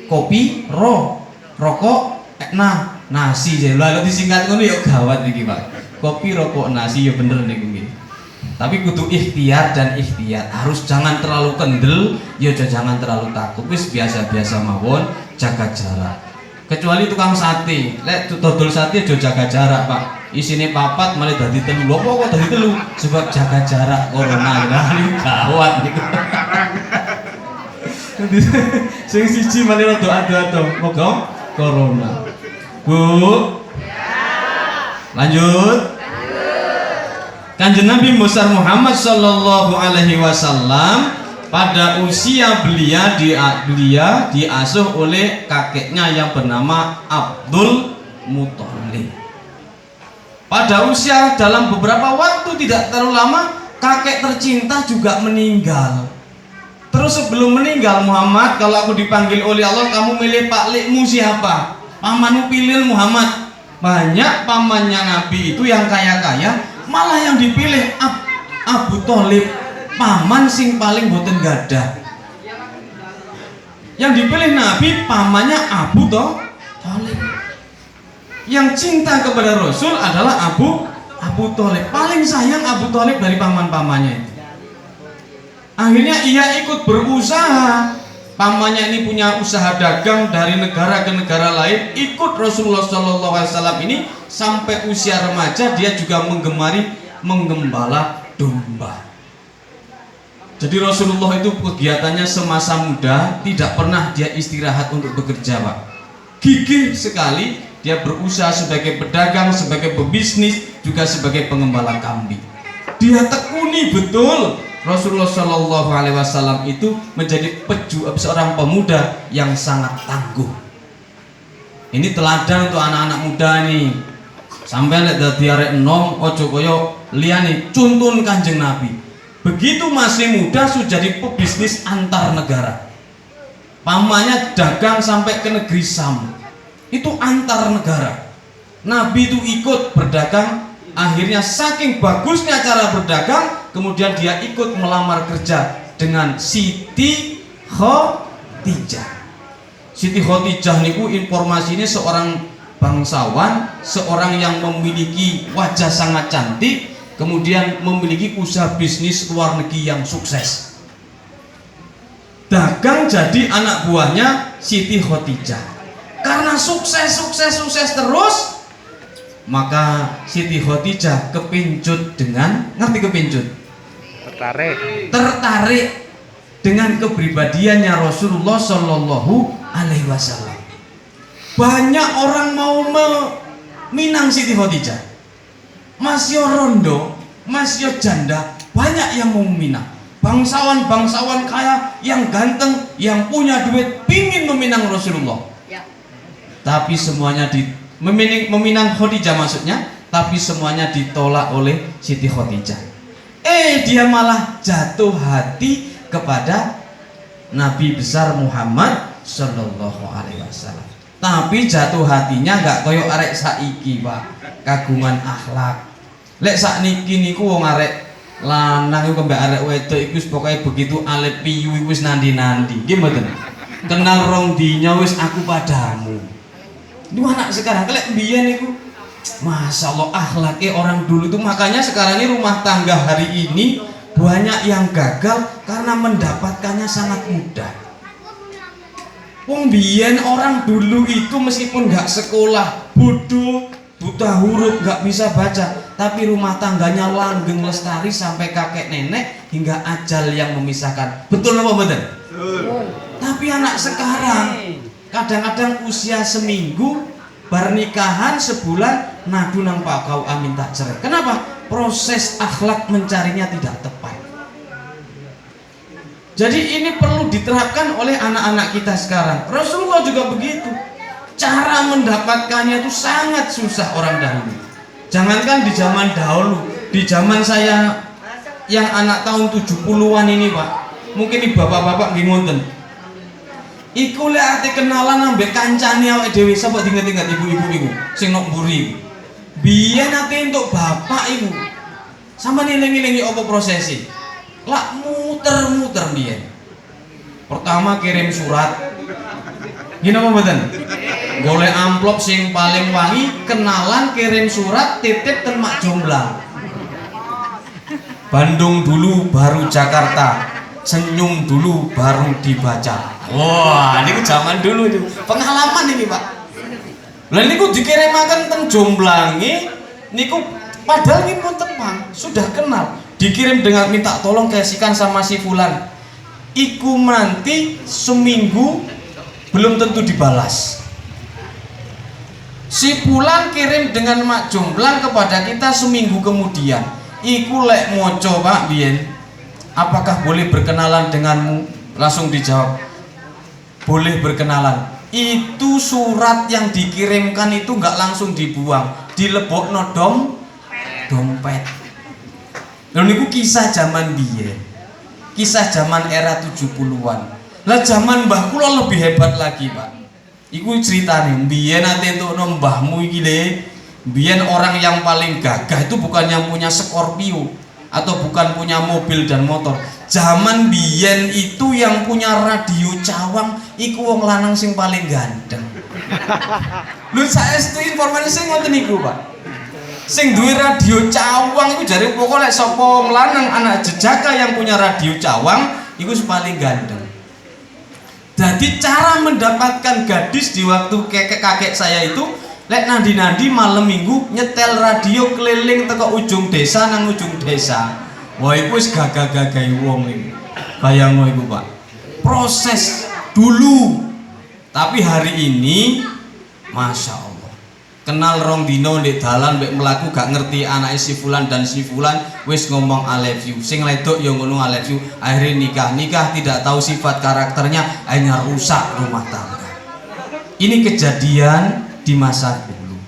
S1: kopi, rokok, nasi. Lha disingkat ngono ya gawat iki Pak. Kopi, rokok, nasi ya bener niku nggih. Tapi kudu ikhtiar dan ikhtiyat, harus jangan terlalu kendel, ya jangan terlalu takut, wis biasa-biasa mawon, jaga jarak. Kecuali tukang sate, lek dodol sate aja jaga jarak Pak. Isine papat malah dadi telu. Lho kok dadi telu? Sebab jaga jarak corona. Nah, gawat niku. Sing siji malah rada ado-ado, moga corona. Bu. Lanjut. Kanjeng Nabi besar Muhammad Sallallahu Alaihi Wasallam pada usia beliau diasuh oleh kakeknya yang bernama Abdul Muthalib. Pada usia dalam beberapa waktu tidak terlalu lama kakek tercinta juga meninggal. Terus sebelum meninggal Muhammad, kalau aku dipanggil oleh Allah, kamu milih Pak Likmu siapa? Pamanmu pilih Muhammad. Banyak pamannya Nabi itu yang kaya-kaya, malah yang dipilih Abu Thalib, paman sing paling boten gadah. Yang dipilih Nabi pamannya Abu Thalib. Yang cinta kepada Rasul adalah Abu Thalib. Paling sayang Abu Thalib dari paman-pamannya itu. Akhirnya ia ikut berusaha. Pamannya ini punya usaha dagang dari negara ke negara lain, ikut Rasulullah SAW ini sampai usia remaja. Dia juga menggembala domba. Jadi Rasulullah itu kegiatannya semasa muda tidak pernah dia istirahat untuk bekerja Pak. Gigih sekali dia berusaha sebagai pedagang, sebagai pebisnis, juga sebagai pengembala kambing. Dia tekuni betul. Rasulullah Shallallahu Alaihi Wasallam itu menjadi seorang pemuda yang sangat tangguh. Ini teladan untuk anak-anak muda nih. Sampai lihat dari arek enom, ojo koyo liane, cuntun Kanjeng Nabi. Begitu masih muda sudah jadi pebisnis antar negara. Pamannya dagang sampai ke negeri Sam. Itu antar negara. Nabi itu ikut berdagang. Akhirnya saking bagusnya cara berdagang, kemudian dia ikut melamar kerja dengan Siti Khadijah. Siti Khadijah niku informasinya seorang bangsawan, seorang yang memiliki wajah sangat cantik, kemudian memiliki usaha bisnis luar negeri yang sukses. Dagang jadi anak buahnya Siti Khadijah. Karena sukses terus, maka Siti Khadijah kepincut dengan, ngerti kepincut? Tertarik dengan kepribadiannya Rasulullah Shallallahu Alaihi Wasallam. Banyak orang mau meminang Siti Khadijah. Masih rondo, masih janda, banyak yang mau meminang. Bangsawan kaya yang ganteng, yang punya duit, pingin meminang Rasulullah. Tapi semuanya meminang Khadijah maksudnya, tapi semuanya ditolak oleh Siti Khadijah. Dia malah jatuh hati kepada Nabi besar Muhammad Sallallahu Alaihi Wasallam. Tapi jatuh hatinya nggak koyo arek saiki Pak, kagungan akhlak. Lek sakniki niku wong arek lanang iku mbek arek wedok iku pokoke begitu alit piyu wis nandi-nandi. Nggih mboten. Kenal rong dina wis aku padamu. Dua anak sekarang kelek biyen niku Masya Allah akhlaknya orang dulu itu. Makanya sekarang ini rumah tangga hari ini banyak yang gagal karena mendapatkannya sangat mudah. Wong biyen orang dulu itu meskipun nggak sekolah, bodoh, buta huruf, nggak bisa baca, tapi rumah tangganya langgeng lestari sampai kakek nenek hingga ajal yang memisahkan. Betul apa betul? Betul. Tapi anak sekarang kadang-kadang usia seminggu, pernikahan sebulan, nadu nang pak kau amin tak cerai. Kenapa? Proses akhlak mencarinya tidak tepat. Jadi ini perlu diterapkan oleh anak-anak kita sekarang. Rasulullah juga begitu. Cara mendapatkannya itu sangat susah orang dahulu. Jangankan di zaman dahulu, di zaman saya yang anak tahun 70-an ini Pak, mungkin ini bapak-bapak nggih ngoten. Iku lek ate kenalan ambek kancane awake dhewe, sapa diinget-inget ibu-ibu iku sing nok mburi. Biyen ate entuk bapak iku. Sampeyan eling-elingi apa prosesi? Lak muter-muter biyen. Pertama kirim surat. Gini apa mboten? Golek amplop sing paling wangi, kenalan, kirim surat, titip ten Mak Jomblang. Bandung dulu baru Jakarta, senyum dulu baru dibaca. Wah, ini zaman dulu itu. Pengalaman ini, Pak. Lah niku dikirimaken ten Jomblange niku padahal ini pun tepang, sudah kenal. Dikirim dengan minta tolong kasihkan sama si fulan. Iku nanti seminggu belum tentu dibalas. Si fulan kirim dengan Mak Jomblang kepada kita seminggu kemudian. Iku lek moco Pak biyen. Apakah boleh berkenalan denganmu? Langsung dijawab. Boleh berkenalan. Itu surat yang dikirimkan itu nggak langsung dibuang, dilebokno dompet. Lalu niku kisah zaman biyen. Kisah zaman era 70-an. Lah zaman mbah kula lebih hebat lagi, Pak. Iku ceritane biyen ate entukno mbahmu iki le. Biyen orang yang paling gagah itu bukan yang punya Scorpio atau bukan punya mobil dan motor. Zaman biyen itu yang punya radio cawang iku wong lanang sing paling ganteng. Lho saestu informasi sing ngoten niku, Pak. Sing duwe radio cawang iku jare pokok lek sapa wong lanang anak jejaka yang punya radio cawang iku paling ganteng. Jadi cara mendapatkan gadis di waktu kakek saya itu lek nandi-nandi malam minggu nyetel radio keliling teko ujung desa nang ujung desa. Wah iku wis gagah-gagahe wong iki. Bayangno iku, Pak. Proses dulu. Tapi hari ini Masya Allah. Kenal rong dino ndek dalan mbek mlaku gak ngerti anake si fulan dan si fulan wis ngomong I love you. Sing ledok ya ngono I love you. Akhirnya nikah tidak tahu sifat karakternya, hanya rusak rumah tangga. Ini kejadian di masa dulu.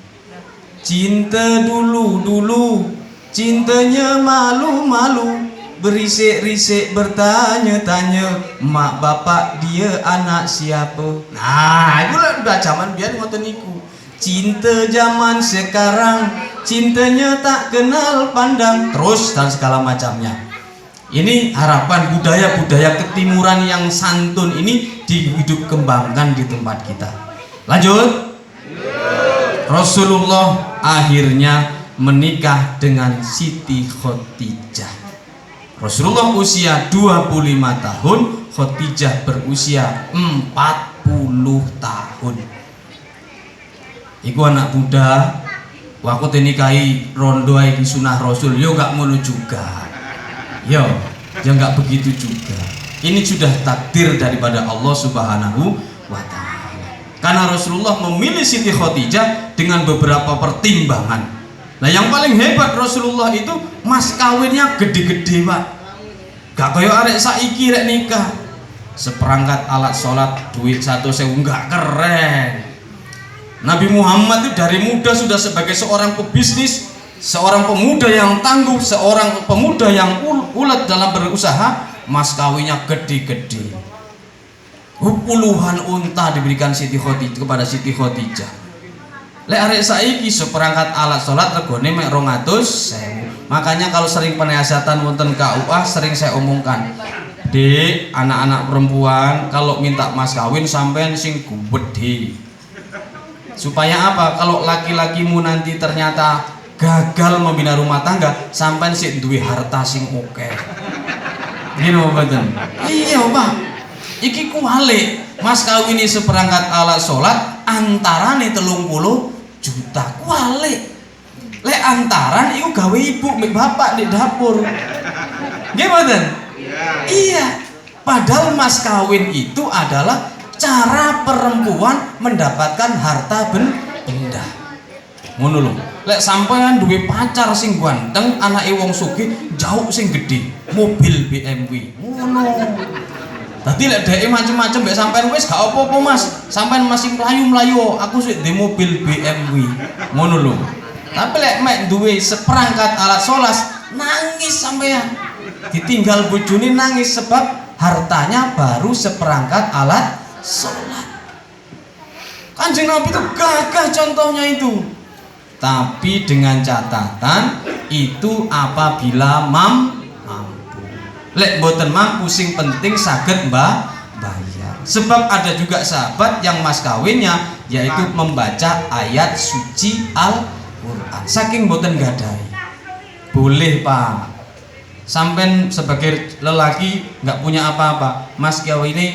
S1: Cinta dulu, cintanya malu-malu, berisik-risik bertanya-tanya, mak bapak dia anak siapa. Nah, itu udah zaman biar ngoten niku. Cinta zaman sekarang, cintanya tak kenal pandang, terus dan segala macamnya. Ini harapan budaya-budaya ketimuran yang santun ini dihidup kembangkan di tempat kita. Lanjut. Rasulullah akhirnya menikah dengan Siti Khadijah. Rasulullah usia 25 tahun, Khadijah berusia 40 tahun. Iku anak muda, waktu nikahi rondo di sunah Rasul, yo gak ngono juga. Yo, ya gak begitu juga. Ini sudah takdir daripada Allah Subhanahu wa ta'ala. Karena Rasulullah memilih Siti Khadijah dengan beberapa pertimbangan. Nah yang paling hebat Rasulullah itu mas kawinnya gede-gede, Pak. Gak kaya arek saiki rek nikah. Seperangkat alat sholat duit 1.000 gak keren. Nabi Muhammad itu dari muda sudah sebagai seorang pebisnis, seorang pemuda yang tangguh, seorang pemuda yang ulet dalam berusaha, mas kawinnya gede-gede. Puluhan unta diberikan Siti Khadijah kepada Siti Khadijah. Lek arek saiki seperangkat alat sholat regone mek 200.000. Makanya kalau sering penasihatan wonten KUA sering saya omongkan, Dek, anak-anak perempuan kalau minta mas kawin sampean sing gede.
S2: Supaya apa? Kalau laki-lakimu nanti ternyata gagal membina rumah tangga, sampai sik duwe harta sing oke. Gini mboten? Iya, Pak. Iki kuwalik. Mas kawin ini seperangkat alat sholat antarane 30 juta. Kuwalik. Lek antaran iku gawe ibu mek bapak di dapur. Nggih mboten? Iya. Padahal mas kawin itu adalah cara perempuan mendapatkan harta benda. Ngono lho. Lek sampean duwe pacar sing ganteng, anake wong sugih, jauh sing gede, mobil BMW. Ngono. Dadi lek dheke macem-macem mbek sampean wis gak apa-apa Mas. Sampean masih mlayu-mlayu, aku sik ndek mobil BMW. Ngono lho. Tapi lek mek duwe seperangkat alat sholat, nangis sampean. Ditinggal bojone nangis sebab hartanya baru seperangkat alat sholat. Kanjeng Nabi itu gagah contohnya itu. Tapi dengan catatan itu apabila mampu. Lek boten mampu sing penting saged bayar. Sebab ada juga sahabat yang mas kawinnya yaitu membaca ayat suci Al-Qur'an. Saking boten gadahi. Boleh Pak. Sampai sebagai lelaki nggak punya apa-apa, mas kawin ini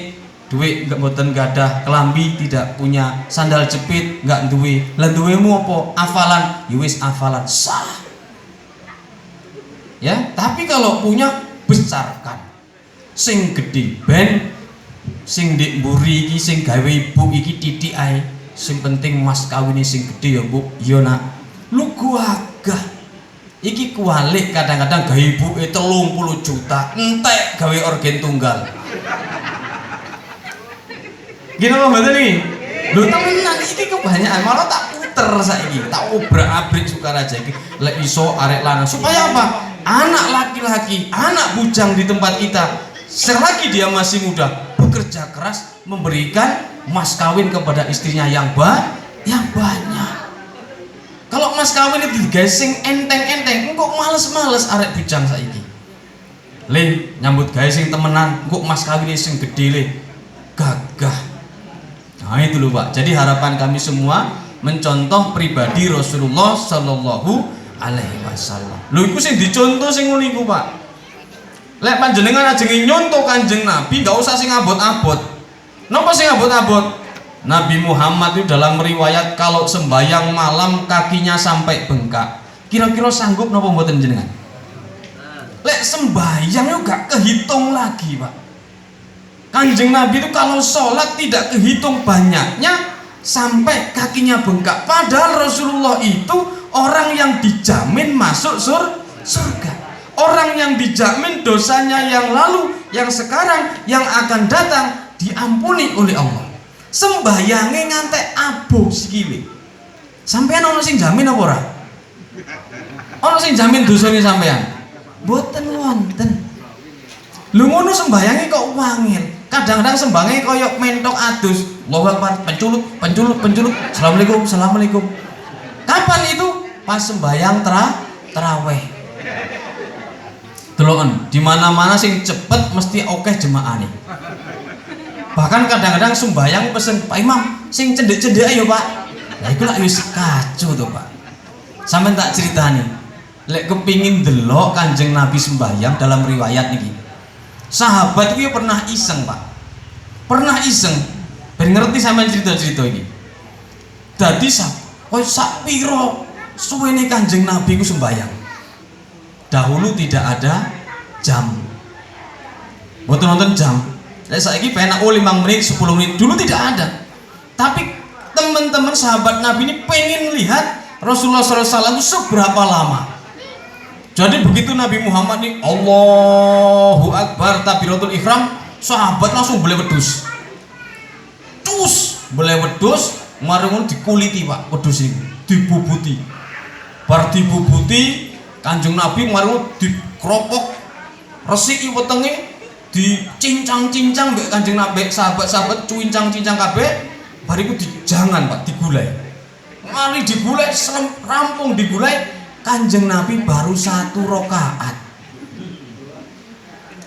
S2: duit nggak boten gadah, kelambi tidak punya, sandal jepit nggak duwe. Lah duwemu apa? Hafalan, wis hafalan sah. Ya, tapi kalau punya besarkan. Sing gede ben, sing ndek mburi iki sing gawe ibu iki titik ae. Sing penting mas kawine sing gede ya, Bu. Ya nak. Lu gagah. Iki kualik kadang-kadang gawe ibuke 30 juta, entek gawe organ tunggal. Gini loh betul nih. Lho temenan iki kebanyakan malah tak puter saiki, tak obrak-abrik Sukaraja iki. Lek iso arek lanang supaya apa? Anak laki-laki, anak bujang di tempat kita, selagi dia masih muda, bekerja keras memberikan mas kawin kepada istrinya yang banyak. Kalau mas kawin itu digasing enteng-enteng, kok males-males arek bujang saiki. Le nyambut gawe sing temenan, kok mas kawin sing gede le. Gagah. Nah itu loh Pak. Jadi harapan kami semua mencontoh pribadi Rasulullah Shallallahu Alaihi Wasallam. Lho iku sing dicontoh sing ngono iku Pak. Lek panjenengan ajeng nyontoh Kanjeng Nabi, gak usah sing abot-abot. Napa sing abot-abot? Nabi Muhammad itu dalam riwayat kalau sembahyang malam kakinya sampai bengkak. Kira-kira sanggup napa mboten jenengan? Lek sembahyang itu gak kehitung lagi Pak. Kanjeng Nabi itu kalau sholat tidak kehitung banyaknya sampai kakinya bengkak. Padahal Rasulullah itu orang yang dijamin masuk surga. Orang yang dijamin dosanya yang lalu, yang sekarang, yang akan datang diampuni oleh Allah. Sembayange ngantek abuh sikile. Sampeyan ana sing jamin apa ora? Ana sing jamin dosane sampeyan? Mboten wonten. Lho ngono sembayange kok wangil. Kadang-kadang sembayange koyo mentok adus. Allahu Akbar, penculut. Assalamualaikum. Kapan itu? Pas sembayang tarawih. Deloken, di mana-mana sing cepet mesti akeh jemaahane. Bahkan kadang-kadang sembayang pesen, Pak Imam, sing cendek-cendek ayo Pak. Lah iku lak wis kacau to Pak. Sampeyan tak critani. Lek kepingin delok Kanjeng Nabi sembayang dalam riwayat niki. Sahabat itu pernah iseng Pak. Pernah iseng. Ben ngerti sampeyan cerita-cerita iki. Dadi koyo sak pira suwene Kanjeng Nabi ku sembayang. Dahulu tidak ada jam. Mboten nonton jam. Lek saiki penak 5 menit, 10 menit. Dulu tidak ada. Tapi teman-teman sahabat Nabi ini pengen lihat Rasulullah SAW itu seberapa lama. Jadi begitu Nabi Muhammad ini Allahu Akbar takbiratul ihram, sahabat langsung boleh wedhus. Boleh wedhus, marung dikuliti Pak, wedhus ini dibubuti. Bar dibubuti, Kanjeng Nabi marung dikropok, resiki wetenge, dicincang-cincang mbek Kanjeng Nabi, sahabat-sahabat cuincang-cincang kabeh. Bariku dijangan Pak, digulai. Mari digulai, rampung digulai. Kanjeng Nabi baru 1 rakaat.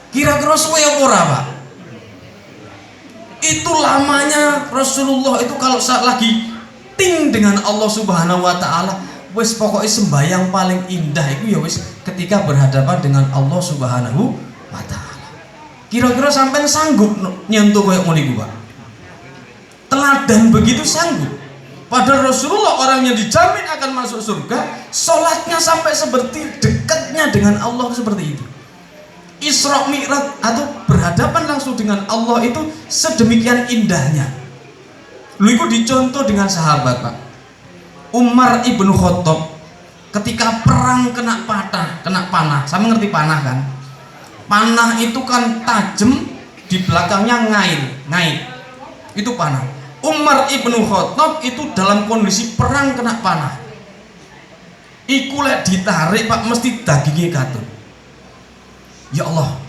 S2: Kira-kira suwe apa ora Pak? Itu lamanya Rasulullah itu kalau saat lagi ting dengan Allah Subhanahu wa taala. Wis pokoknya sembayang paling indah itu ya wis ketika berhadapan dengan Allah Subhanahu wa taala. Kira-kira sampean sanggup nyentuh koyo ngono iku, Pak? Teladan begitu sanggup. Padahal Rasulullah orangnya dijamin akan masuk surga, sholatnya sampai seperti dekatnya dengan Allah seperti itu. Isra Mi'raj atau berhadapan langsung dengan Allah itu sedemikian indahnya. Lu itu dicontoh dengan sahabat, Pak. Umar ibnu Khattab ketika perang kena panah. Sama ngerti panah kan? Panah itu kan tajam, di belakangnya ngail. Itu panah. Umar ibnu Khattab itu dalam kondisi perang kena panah. Iku lek ditarik, Pak, mesti dagingnya katut. Ya Allah,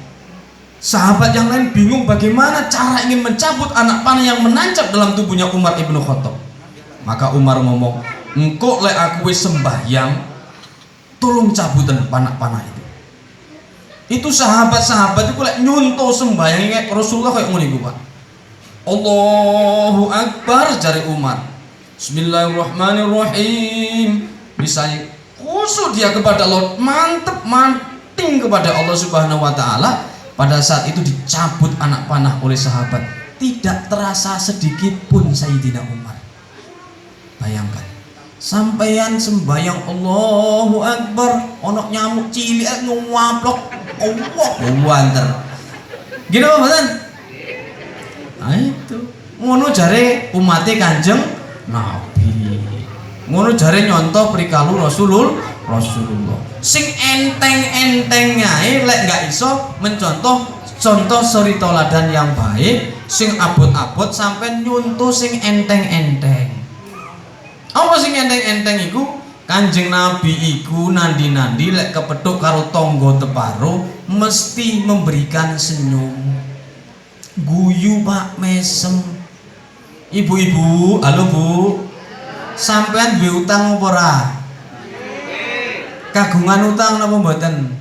S2: sahabat yang lain bingung bagaimana cara ingin mencabut anak panah yang menancap dalam tubuhnya Umar ibnu Khattab. Maka Umar ngomong, engkau lek aku wis sembahyang, tolong cabutan panah-panah itu. Itu sahabat-sahabat itu lek nyuntuh sembahyang kayak Rasulullah kayak ngono iku, Pak. Allahu Akbar jari Umar. Bismillahirrahmanirrahim. Misalnya khusyuk dia kepada Allah, mantep manting kepada Allah Subhanahu wa taala. Pada saat itu dicabut anak panah oleh sahabat, tidak terasa sedikit pun Sayyidina Umar. Bayangkan, sampeyan sembayang Allahu Akbar, onok nyamuk cilik ngwaplok, Allah wanter. Gitu apa mboten? Nah itu, ngono jare umate Kanjeng Nabi. Ngono jare nyontoh prikalu Rasulullah. Sing enteng-enteng ae lek gak iso mencontoh contoh suri toladan yang baik, sing abot-abot sampai nyuntuh sing enteng-enteng. Apa sing enteng-enteng iku? Kanjeng Nabi iku nandi-nandi lek kepethuk karo tangga teparo mesti memberikan senyum. Guyu, Pak, mesem. Ibu-ibu, halo Bu. Sampean duwe utang apa ora? Kagungan utang napa mboten?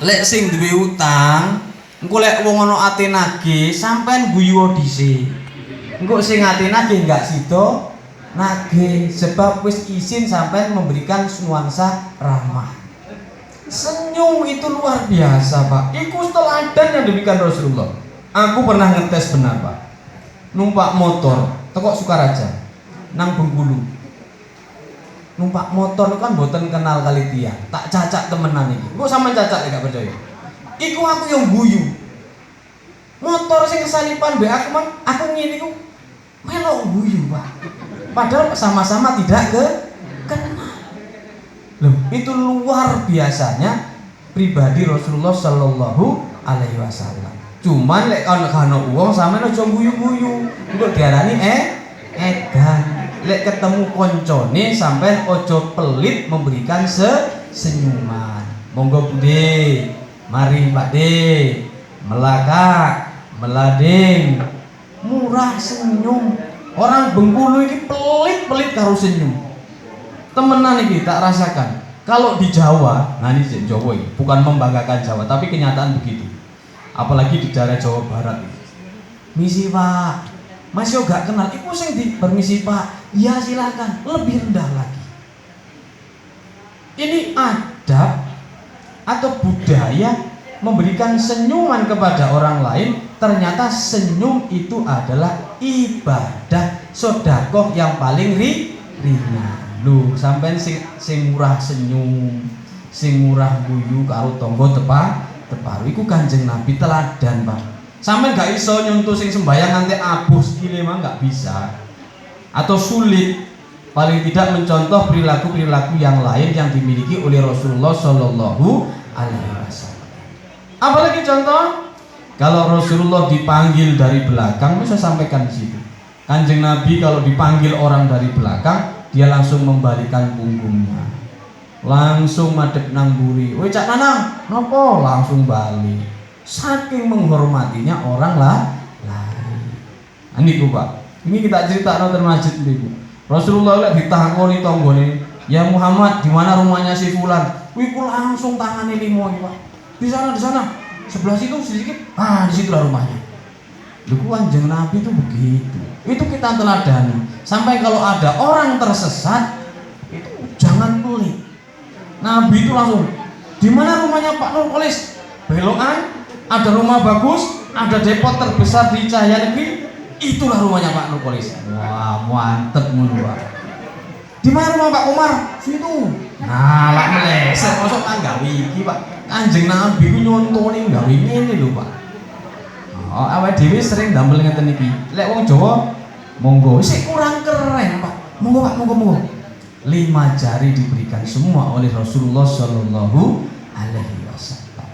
S2: Lek sing duwe utang, engko lek wong ana ate nagih, sampean guyu dhisik. Engko sing ate nagih enggak sida nagih, sebab wis izin sampean memberikan nuansa ramah. Senyum itu luar biasa, Pak. Iku teladan yang diberikan Rasulullah. Aku pernah ngetes benar, Pak. Numpak motor teko Sukaraja nang Bengkulu. Numpak motor kan mboten kenal kali tiang. Tak cacak temenan iki. Kok sampean cacak gak percaya? Iku aku yang guyu. Motor sing kesalipan mbek aku mah, aku ngene iku melok guyu, Pak. Padahal sama-sama tidak kenal. Loh, itu luar biasanya pribadi Rasulullah Shallallahu Alaihi Wasallam. Cuman lek ana uang sampean aja guyu-guyu. Engko diarani edan. Lek ketemu koncone sampean aja pelit memberikan senyuman. Monggo Bude, mari Pak De, melakak, melading, murah senyum. Orang Bengkulu ini pelit-pelit karo senyum. Temenan iki tak rasakan. Kalau di Jawa, nah ini Jawa ini, bukan membanggakan Jawa, tapi kenyataan begitu. Apalagi di daerah Jawa Barat ini. Misi Pak, Mas yo gak kenal, iku sing di permisi Pak. Ya silakan, lebih rendah lagi. Ini adab atau budaya memberikan senyuman kepada orang lain. Ternyata senyum itu adalah ibadah sedekah yang paling ringan. Lho, sampean sing murah senyum, sing murah guyu karo tangga teparo iku Kanjeng Nabi teladan, Pak. Sampean gak iso nyuntuh sing sembayang nanti abuh sikile mah gak bisa. Atau sulit, paling tidak mencontoh perilaku-perilaku yang lain yang dimiliki oleh Rasulullah Shallallahu Alaihi Wasallam. Apalagi contoh, kalau Rasulullah dipanggil dari belakang, bisa sampaikan di situ. Kanjeng Nabi kalau dipanggil orang dari belakang, dia langsung membalikan punggungnya, langsung madep nang buri. Woi Cak Nanang, nopo? Langsung balik. Saking menghormatinya orang lain. Ini Pak, ini kita cerita nonton masjid ibu. Rasulullah lek ditangoni tanggane, ya Muhammad, di mana rumahnya si Fulan? Wiku langsung tangani limo Pak. Di sana, sebelah situ sedikit. Ah, di situlah rumahnya.
S1: Kanjeng Nabi itu begitu. Itu kita teladani. Sampai kalau ada orang tersesat, itu jangan pelit. Nabi itu langsung, di mana rumahnya Pak Nurkolis? Belokan, ada rumah bagus, ada depot terbesar di Cahaya Negeri, itulah rumahnya Pak Nurkolis. Wah, mantep mulu Pak. Di mana rumah Pak Umar? Situ. Nah, lah meleset, masuk tangga wiki Pak. Kanjeng Nabi itu nyontoni gawe ngene lho Pak. Oh, awake dhewe sering damel ngeten iki. Lek wong Jawa monggo, sik kurang keren Pak. Monggo Pak, monggo. 5 jari diberikan semua oleh Rasulullah Shallallahu Alaihi Wasallam.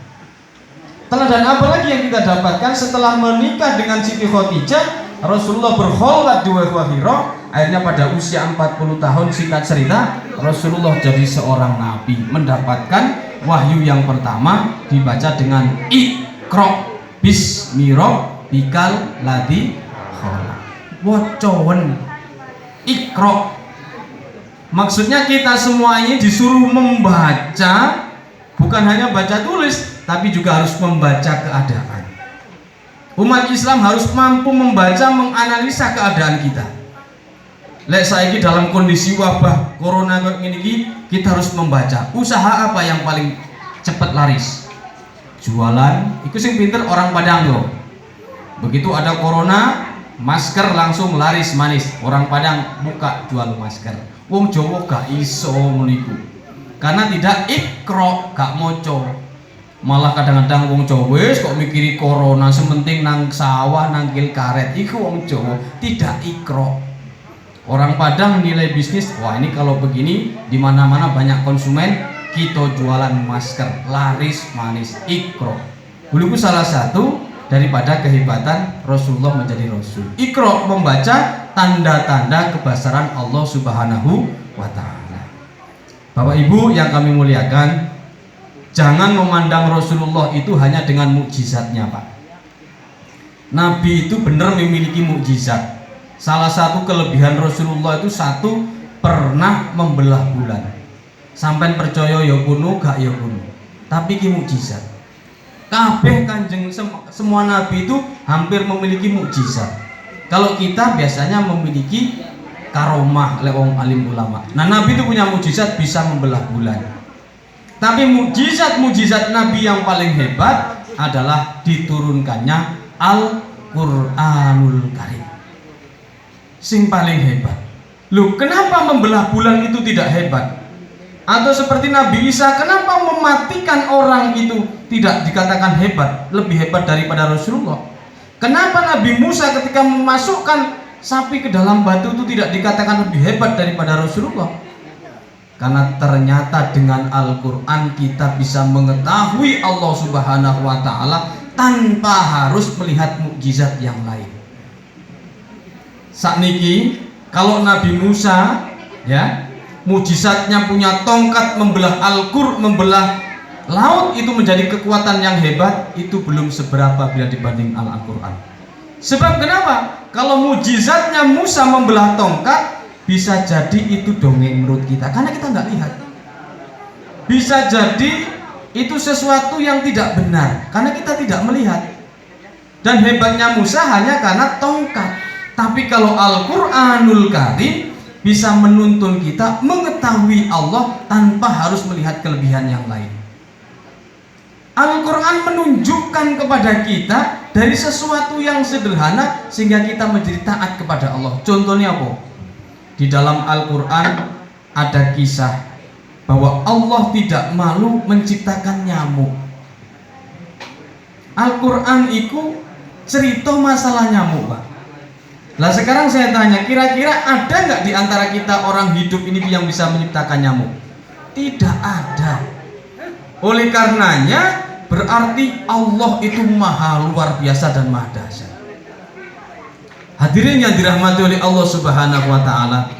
S1: Teladan apa lagi yang kita dapatkan setelah menikah dengan Siti Khadijah? Rasulullah berkholwat di Gua Hira. Akhirnya pada usia 40 tahun, singkat cerita, Rasulullah jadi seorang nabi, mendapatkan wahyu yang pertama dibaca dengan Iqra bismi rabbikal ladzi khalaq. Wacawen Iqra. Maksudnya kita semua ini disuruh membaca, bukan hanya baca tulis, tapi juga harus membaca keadaan. Umat Islam harus mampu membaca, menganalisa keadaan kita. Lek saiki dalam kondisi wabah corona kayak gini, kita harus membaca usaha apa yang paling cepat laris. Jualan, itu sing pinter orang Padang loh. Begitu ada corona, masker langsung laris manis. Orang Padang buka jual masker. Wong Jawa gak iso meniku. Karena tidak Iqra, gak moco. Malah kadang-kadang wong Jawa wis kok mikiri corona, sementing nang sawah nangkil karet. Iku wong Jawa, tidak Iqra. Orang Padang nilai bisnis, wah ini kalau begini di mana-mana banyak konsumen, kita jualan masker laris manis. Iqra. Dulu salah satu daripada kehebatan Rasulullah menjadi Rasul. Iqra, membaca tanda-tanda kebesaran Allah Subhanahu wa Ta'ala. Bapak Ibu yang kami muliakan, jangan memandang Rasulullah itu hanya dengan mukjizatnya Pak. Nabi itu benar memiliki mukjizat. Salah satu kelebihan Rasulullah itu satu, pernah membelah bulan. Sampai percaya ya kuno gak ya kuno, tapi ki mukjizat. Kabeh kanjeng semua nabi itu hampir memiliki mukjizat. Kalau kita biasanya memiliki karomah oleh wong alim ulama. Nah, nabi itu punya mukjizat bisa membelah bulan. Tapi mukjizat nabi yang paling hebat adalah diturunkannya Al-Qur'anul Karim. Sing paling hebat. Loh, kenapa membelah bulan itu tidak hebat? Atau seperti Nabi Isa, kenapa mematikan orang itu tidak dikatakan hebat, lebih hebat daripada Rasulullah? Kenapa Nabi Musa ketika memasukkan sapi ke dalam batu itu tidak dikatakan lebih hebat daripada Rasulullah? Karena ternyata dengan Al-Quran kita bisa mengetahui Allah Subhanahu wa Ta'ala tanpa harus melihat mukjizat yang lain. Sakniki kalau Nabi Musa ya, mujizatnya punya tongkat membelah membelah laut itu menjadi kekuatan yang hebat, itu belum seberapa bila dibanding Al-Quran. Sebab kenapa? Kalau mujizatnya Musa membelah tongkat, bisa jadi itu dongeng menurut kita, karena kita nggak lihat. Bisa jadi itu sesuatu yang tidak benar, karena kita tidak melihat. Dan hebatnya Musa hanya karena tongkat. Tapi kalau Al-Quranul Karim bisa menuntun kita mengetahui Allah tanpa harus melihat kelebihan yang lain. Al-Quran menunjukkan kepada kita dari sesuatu yang sederhana sehingga kita menjadi taat kepada Allah. Contohnya apa? Di dalam Al-Quran ada kisah bahwa Allah tidak malu menciptakan nyamuk. Al-Quran itu cerita masalah nyamuk Pak. Lah sekarang saya tanya, kira-kira ada nggak di antara kita orang hidup ini yang bisa menciptakan nyamuk? Tidak ada. Oleh karenanya berarti Allah itu maha luar biasa dan maha dahsyat. Hadirin yang dirahmati oleh Allah Subhanahu wa Ta'ala,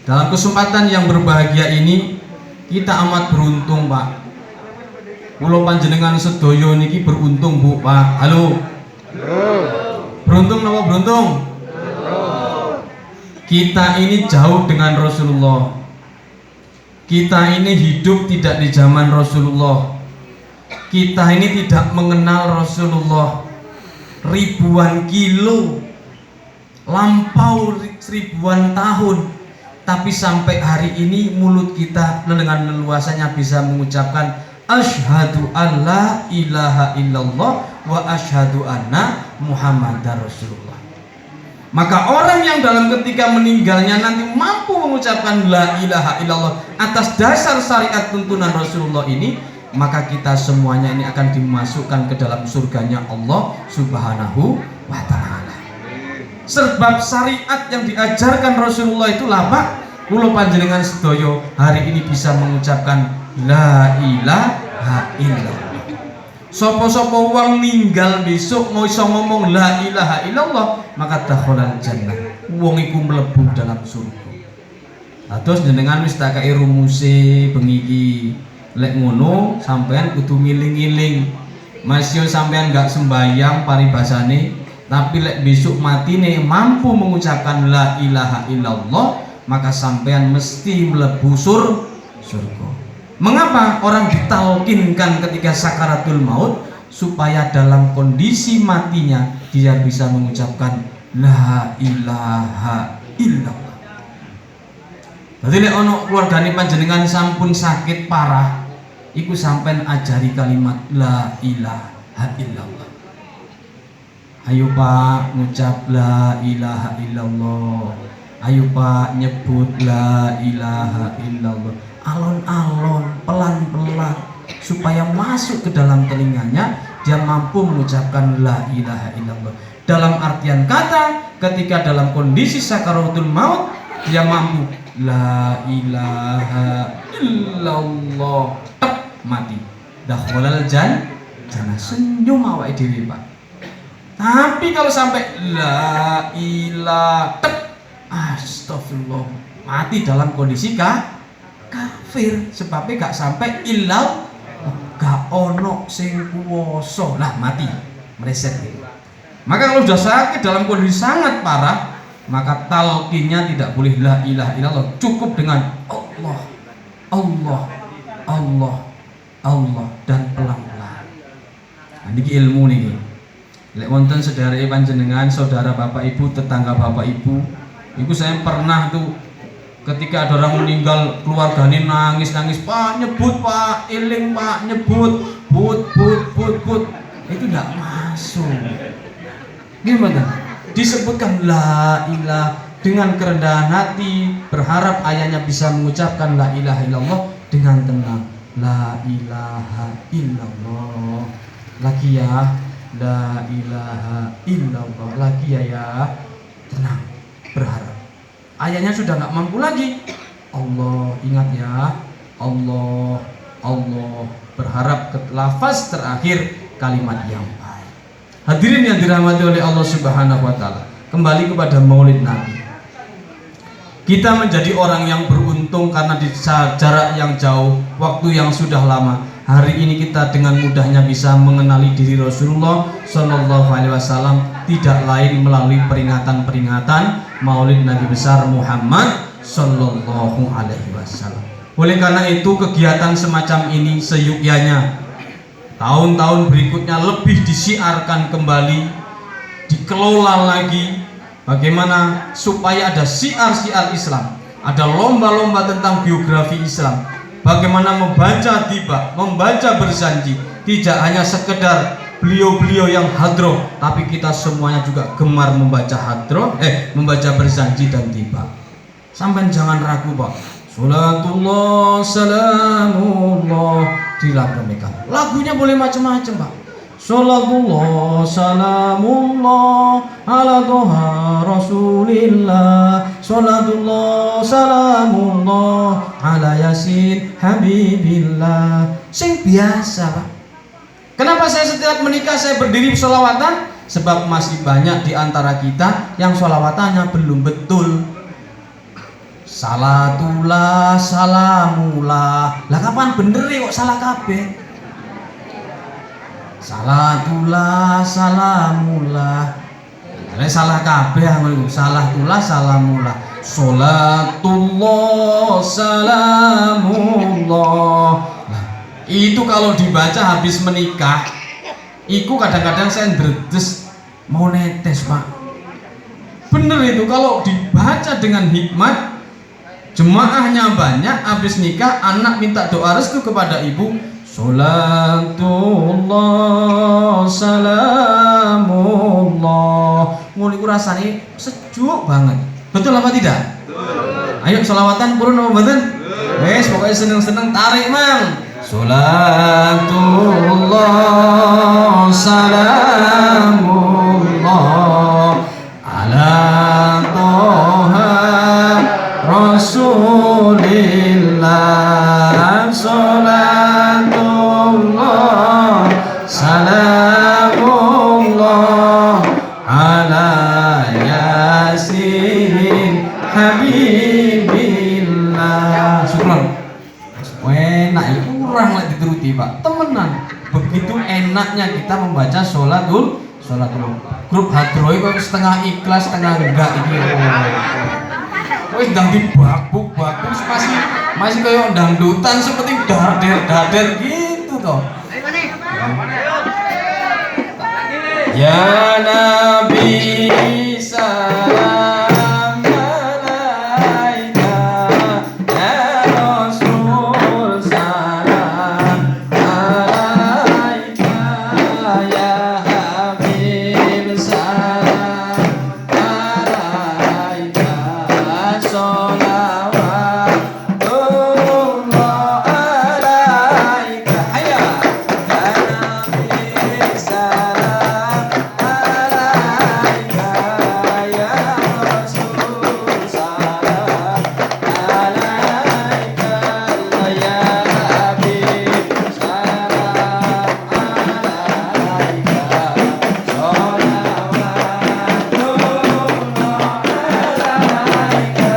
S1: dalam kesempatan yang berbahagia ini kita amat beruntung Pak. Kula panjenengan sedaya niki beruntung Bu Pak. Halo. Beruntung napa beruntung? Kita ini jauh dengan Rasulullah. Kita ini hidup tidak di zaman Rasulullah. Kita ini tidak mengenal Rasulullah.
S2: ribuan kilo, lampau ribuan tahun, tapi sampai hari ini mulut kita dengan leluasanya bisa mengucapkan asyhadu alla ilaha illallah wa asyhadu anna muhammadar rasulullah. Maka orang yang dalam ketika meninggalnya nanti mampu mengucapkan la ilaha illallah atas dasar syariat tuntunan Rasulullah ini, maka kita semuanya ini akan dimasukkan ke dalam surganya Allah Subhanahu wa ta'ala. Sebab syariat yang diajarkan Rasulullah itulah Pak, kula panjenengan sedaya hari ini bisa mengucapkan la ilaha illallah. Sopo-sopo wong ninggal besok mau iso ngomong la ilaha illallah, maka dakhalal jannah. Wong iku mlebu dalam surga. Terus jenengan wis tak kei rumuse bengi iki. Lek ngono sampean kudu ngiling-ngiling. Masih sampean gak sembayang paribasane, tapi lek besok matine mampu mengucapkan la ilaha illallah, maka sampean mesti mlebu surga. Mengapa orang ditalkinkan ketika sakaratul maut? Supaya dalam kondisi matinya dia bisa mengucapkan la ilaha illallah. Jadi lek ono keluargane panjenengan sampun sakit parah, iku sampean ajari kalimat la ilaha illallah. Ayo Pak ngucap la ilaha illallah. Ayo Pak nyebut la ilaha illallah. Alon-alon, pelan-pelan, supaya masuk ke dalam telinganya, dia mampu mengucapkan la ilaha illallah. Dalam artian kata, ketika dalam kondisi sakaratul maut, dia mampu la ilaha illallah, tek, mati. Dakhalal jannah, senyum awake dhewe Pak. Tapi kalau sampai la ilaha tek, astagfirullah, mati dalam kondisi kafir, sebabnya gak sampai ilal, gak ono sing kuwasa, lah mati, meleset gitu. Maka kalau sudah sakit dalam kondisi sangat parah, maka talqinnya tidak boleh la ilaha illallah, cukup dengan Allah, Allah, Allah, Allah, dan pelan-pelan. Nah, niki ilmu niki. Lek wonten sedherek panjenengan, saudara bapak ibu, tetangga bapak ibu, itu saya pernah tuh ketika ada orang meninggal, keluarganya nangis-nangis, Pak nyebut Pak, iling Pak nyebut, but, itu tidak masuk. Gimana? Disebutkan la ilah dengan kerendahan hati, berharap ayahnya bisa mengucapkan la ilaha illallah dengan tenang. La ilaha illallah. Lagi ya, la ilaha illallah. Lagi ya, tenang, berharap. Ayahnya sudah nggak mampu lagi. Allah, ingat ya, Allah, Allah, berharap ke lafaz terakhir kalimat yang baik. Hadirin yang dirahmati oleh Allah Subhanahu wa ta'ala, kembali kepada Maulid Nabi. Kita menjadi orang yang beruntung karena di jarak yang jauh, waktu yang sudah lama, hari ini kita dengan mudahnya bisa mengenali diri Rasulullah Shallallahu Alaihi Wasallam, tidak lain melalui peringatan-peringatan Maulid Nabi besar Muhammad Sallallahu Alaihi Wasallam. Oleh karena itu kegiatan semacam ini seyukyanya tahun-tahun berikutnya lebih disiarkan kembali, dikelola lagi, bagaimana supaya ada siar-siar Islam, ada lomba-lomba tentang biografi Islam, bagaimana membaca tiba, membaca berjanji, tidak hanya sekedar beliau-beliau yang hadroh, tapi kita semuanya juga gemar membaca hadroh, membaca berjanji dan tiba. Sampai jangan ragu Pak. Salatullah, salamullah, dilambungkan. Lagunya boleh macam-macam Pak. Salatullah, salamullah, ala toha rasulillah. Salatullah, salamullah, ala yasin habibillah. Sing biasa Pak. Kenapa saya setiap menikah saya berdiri sholawatan? Sebab masih banyak di antara kita yang sholawatannya belum betul. Salatullah, salamullah. Lah kapan bener kok salah kabeh? Salatullah, salamullah. Lah salah kabeh ngono. Salatullah, salamullah. Salatullah, salamullah. Itu kalau dibaca habis menikah, iku kadang-kadang saya ndredes mau netes Pak. Bener itu, kalau dibaca dengan hikmat, jemaahnya banyak, habis nikah anak minta doa restu kepada ibu, sholatullah salamullah, ngono iku rasane sejuk banget. Betul apa tidak? Ayo selawatan purun apa mboten? Wes pokoknya seneng-seneng tarik mang. Sholatullah salamullah ala toha rasulillah. Sholatullah salamullah ala yasin habibillah. Syukran. Enak itu kurang lah dituruti Pak, temenan. Begitu enaknya kita membaca sholatul grup hadroi kok setengah ikhlas setengah enggak iki. Wis ndang dibakbuk masih kayak dangdutan seperti dader gitu toh. Ya Nabi salam alaika, ya Rasul salam alaika, ya Habib salam alaika, sholawatullah alaika, hayya ya Nabi salam alaika, ya Rasul salam alaika, ya Habib salam alaika, sholawatullah alaika.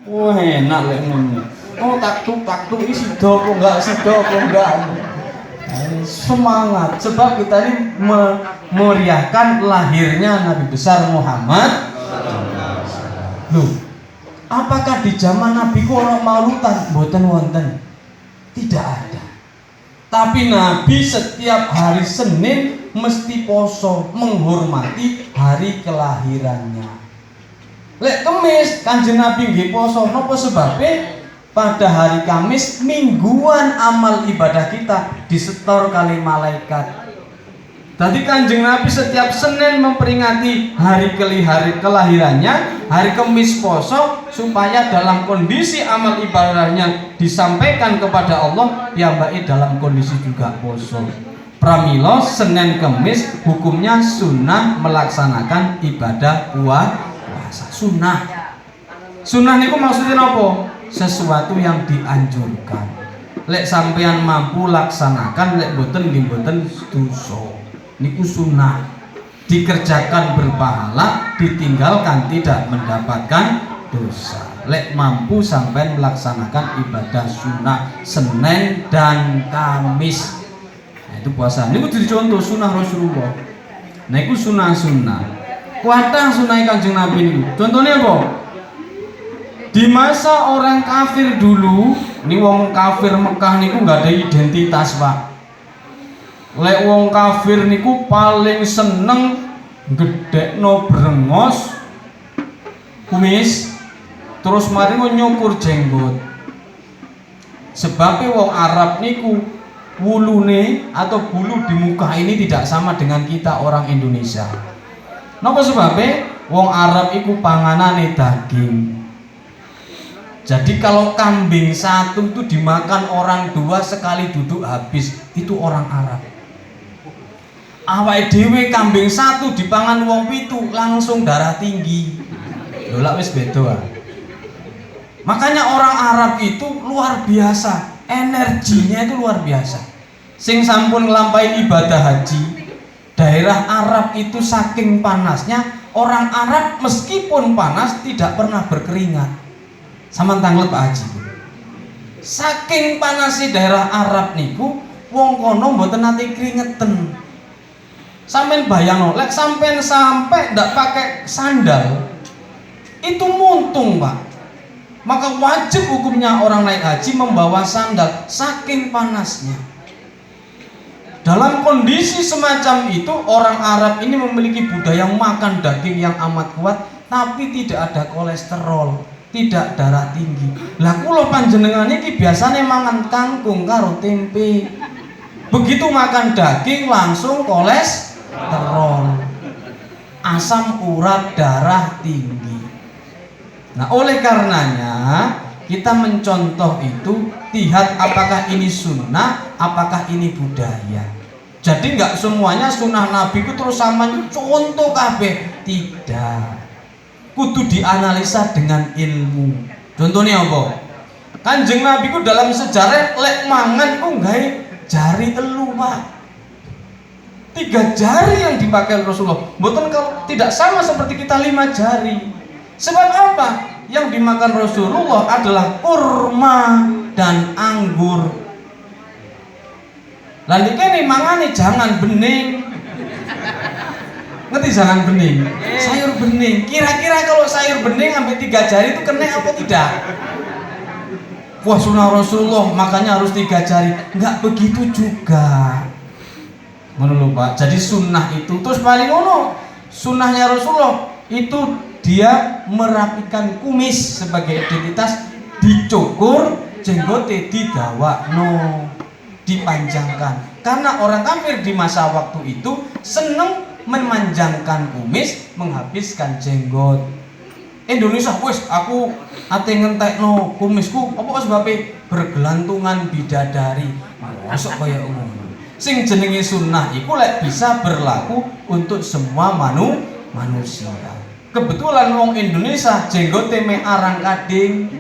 S2: Wah enak lek ngono. Oh taktuk ini sido apa enggak. Semangat, sebab kita ini memeriahkan lahirnya Nabi besar Muhammad. Loh, apakah di zaman Nabi ku ono maulutan? Mboten wonten. Tidak ada. Tapi Nabi setiap hari Senin mesti poso menghormati hari kelahirannya. Lek Kemis Kanjeng Nabi nggih poso, napa sebabnya? Pada hari Kamis mingguan amal ibadah kita disetor kali malaikat. Tadi Kanjeng Nabi setiap Senin memperingati hari kelahirannya, hari Kamis poso supaya dalam kondisi amal ibadahnya disampaikan kepada Allah, piyambake dalam kondisi juga poso. Pramila Senin Kamis hukumnya sunnah melaksanakan ibadah puasa. Sunnah niku maksudnya apa? Sesuatu yang dianjurkan. Lek sampean mampu laksanakan, lek boten nggih boten dosa. Niku sunnah. Dikerjakan berpahala, ditinggalkan tidak mendapatkan dosa. Lek mampu sampean melaksanakan ibadah sunnah Senin dan Kamis. Nah, itu puasa. Niku jadi contoh sunnah Rasulullah. Nah, itu sunnah. Kuatah sunnah Kanjeng Nabi niku. Contohnya apa? Di masa orang kafir dulu, ini wong kafir Mekah niku nggak ada identitas Pak. Lek wong kafir niku paling seneng gedekno brengos, kumis, terus mari nyukur jenggot. Sebabnya wong Arab niku wulune atau bulu di muka ini tidak sama dengan kita orang Indonesia. Napa sebabnya? Wong Arab iku panganane daging. Jadi kalau kambing satu itu dimakan orang dua sekali duduk habis, itu orang Arab. Awake dhewe kambing satu dipangan wong pitu langsung darah tinggi. Lho lak wis beda. Makanya orang Arab itu luar biasa, energinya itu luar biasa. Sing sampun nglampahi ibadah haji, daerah Arab itu saking panasnya, orang Arab meskipun panas tidak pernah berkeringat. Sama tanglet Pak Haji. Saking panasnya daerah Arab niku, wong kono mboten nate keringetan. Sampeyan bayangno, lek sampai ndak pakai sandal, itu muntung Pak. Maka wajib hukumnya orang naik haji membawa sandal, saking panasnya. Dalam kondisi semacam itu, orang Arab ini memiliki budaya makan daging yang amat kuat, tapi tidak ada kolesterol, tidak darah tinggi. Lah kula panjenengan iki biasanya mangan kangkung karo tempe. Begitu makan daging langsung kolesterol, asam urat, darah tinggi. Nah, oleh karenanya kita mencontoh itu, lihat apakah ini sunnah, apakah ini budaya. Jadi nggak semuanya sunnah Nabi itu terus sama contoh kabeh, tidak. Kudu dianalisa dengan ilmu. Contohnya apa? Kanjeng Nabi ku dalam sejarah lek mangan ku nggawe jari telu, Pak. 3 jari yang dipakai Rasulullah. Mboten kalau tidak sama seperti kita 5 jari. Sebab apa? Yang dimakan Rasulullah adalah kurma dan anggur. Lalu kene mangane jangan bening. Ngerti jangan bening? Sayur bening. Kira-kira kalau sayur bening sampai 3 jari itu kena apa tidak? Wah, sunnah Rasulullah makanya harus 3 jari. Enggak begitu juga. Ngono Pak. Jadi sunnah itu terus paling ngono. Sunnahnya Rasulullah itu dia merapikan kumis sebagai identitas, dicukur, jenggote didawakno, dipanjangkan. Karena orang kafir di masa waktu itu seneng memanjangkan kumis, menghabiskan jenggot. Indonesia wis aku ate ngentekno kumisku apa sebabnya bergelantungan bidadari. Masuk kaya ngono. Sing jenenge sunnah iku lek bisa berlaku untuk semua manusia. Kebetulan wong Indonesia jenggote me arang kading,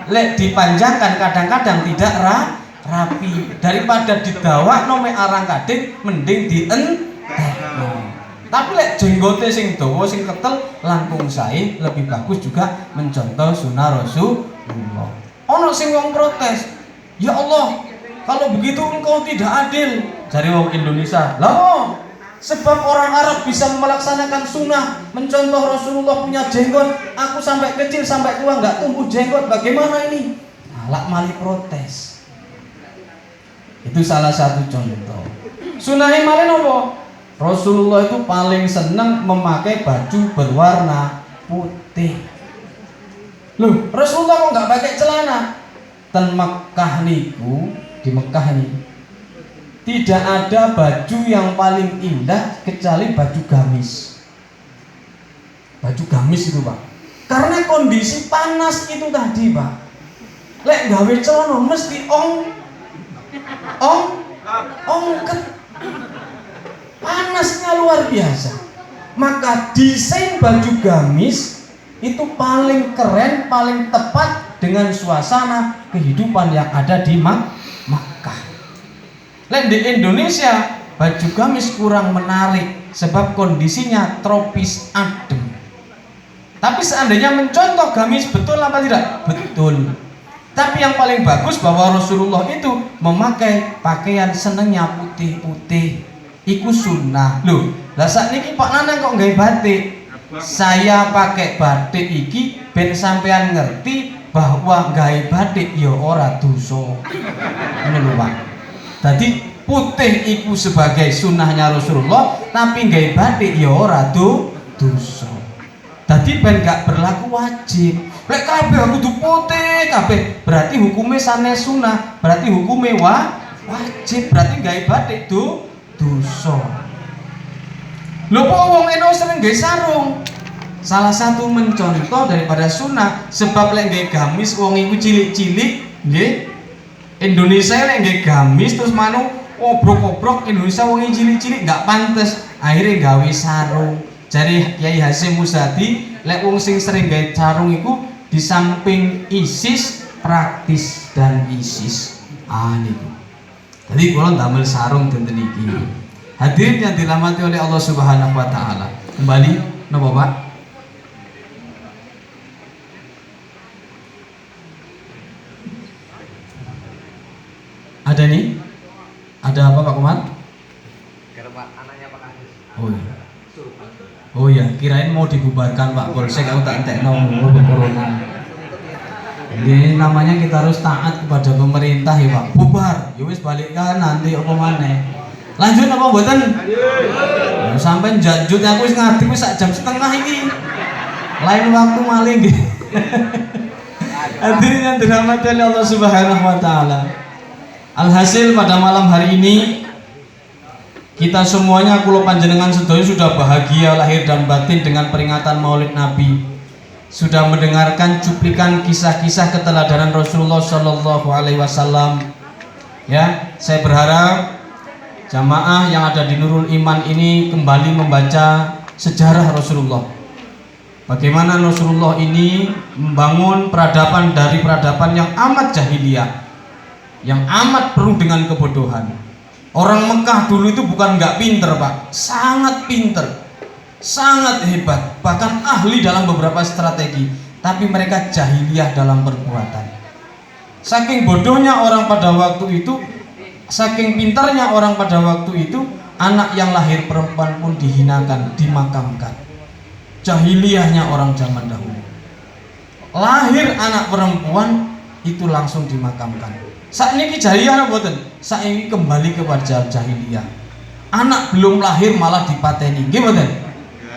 S2: lek dipanjangkan kadang-kadang tidak rapi. Daripada didawakno me arang kading mending dientekno. Tapi lek jenggote sing dawa sing ketel langkung sae lebih bagus juga mencontoh sunnah Rasulullah. Ono sing wong protes, "Ya Allah, kalau begitu engkau tidak adil." Dari wong Indonesia. Lah, sebab orang Arab bisa melaksanakan sunnah, mencontoh Rasulullah punya jenggot, aku sampai kecil sampai tua nggak tumbuh jenggot, bagaimana ini? Alak mali protes. Itu salah satu contoh. Sunnahnya malih nopo? Rasulullah itu paling senang memakai baju berwarna putih. Loh, Rasulullah kok nggak pakai celana? Ten Mekah niku, di Mekah ini tidak ada baju yang paling indah kecuali baju gamis. Baju gamis itu, Pak. Karena kondisi panas itu tadi, Pak. Lek gawe celana mesti ongket. Panasnya luar biasa. Maka desain baju gamis itu paling keren, paling tepat dengan suasana kehidupan yang ada di Makkah. Lain di Indonesia baju gamis kurang menarik sebab kondisinya tropis adem. Tapi seandainya mencontoh gamis, betul apa tidak? Betul. Tapi yang paling bagus bahwa Rasulullah itu memakai pakaian senengnya putih-putih. Iku sunnah. Loh, lah sakniki Pak Nanang kok nggawe batik? Saya pakai batik iki ben sampean ngerti bahwa gawe batik ya ora dosa. Ngono lho, Pak. Dadi putih iku sebagai sunnahnya Rasulullah, tapi gawe batik ya ora dosa. Dadi ben gak berlaku wajib. Lek kabeh kudu putih kabeh, berarti hukumnya sanes sunnah, berarti hukumnya wajib, berarti gawe batik dosa. Lho kok wong eno sering gawe sarung? Salah satu mencontoh daripada sunnah, sebab lek gawe gamis wong iku cilik-cilik, nggih. Indonesia lek gawe gamis terus manu obrok-obrok, Indonesia wong cilik-cilik enggak pantes, akhirnya gawe sarung. Jari Kiai Hasyim Muzadi, lek wong sing sering gawe sarung iku di samping ISIS praktis dan ISIS. Niku. Jadi kalau damel sarung tenten iki. Hadirin yang dirahmati oleh Allah Subhanahu wa taala. Kembali napa, Pak? Ada nih? Ada apa Pak Kumar?
S3: Anaknya Pak Anies.
S2: Oh iya. Oh iya, kirain mau dibubarkan Pak Polsek, aku tak entekno corona. Ini namanya kita harus taat kepada pemerintah ya Pak. Bubar, ya wis balikkan nanti apa maneh. Lanjut apa mboten? Sampai janjut aku wis ngadeg wis sak jam setengah ini. Lain waktu maling nggih. Hadirin yang dirahmati oleh Allah Subhanahu wa taala. Alhasil pada malam hari ini kita semuanya kula panjenengan sedaya sudah bahagia lahir dan batin dengan peringatan Maulid Nabi. Sudah mendengarkan cuplikan kisah-kisah keteladanan Rasulullah Shallallahu alaihi wasallam. Ya, saya berharap jamaah yang ada di Nurul Iman ini kembali membaca sejarah Rasulullah. Bagaimana Rasulullah ini membangun peradaban dari peradaban yang amat jahiliyah, yang amat penuh dengan kebodohan. Orang Mekah dulu itu bukan nggak pinter Pak, sangat pinter, sangat hebat, bahkan ahli dalam beberapa strategi. Tapi mereka jahiliyah dalam perbuatan. Saking bodohnya orang pada waktu itu, saking pintarnya orang pada waktu itu, anak yang lahir perempuan pun dihinakan, dimakamkan. Jahiliyahnya orang zaman dahulu. Lahir anak perempuan itu langsung dimakamkan. Saat ini jahiliyah boten, saat ini kembali kepada jahiliyah. Anak belum lahir malah dipateni, gimana?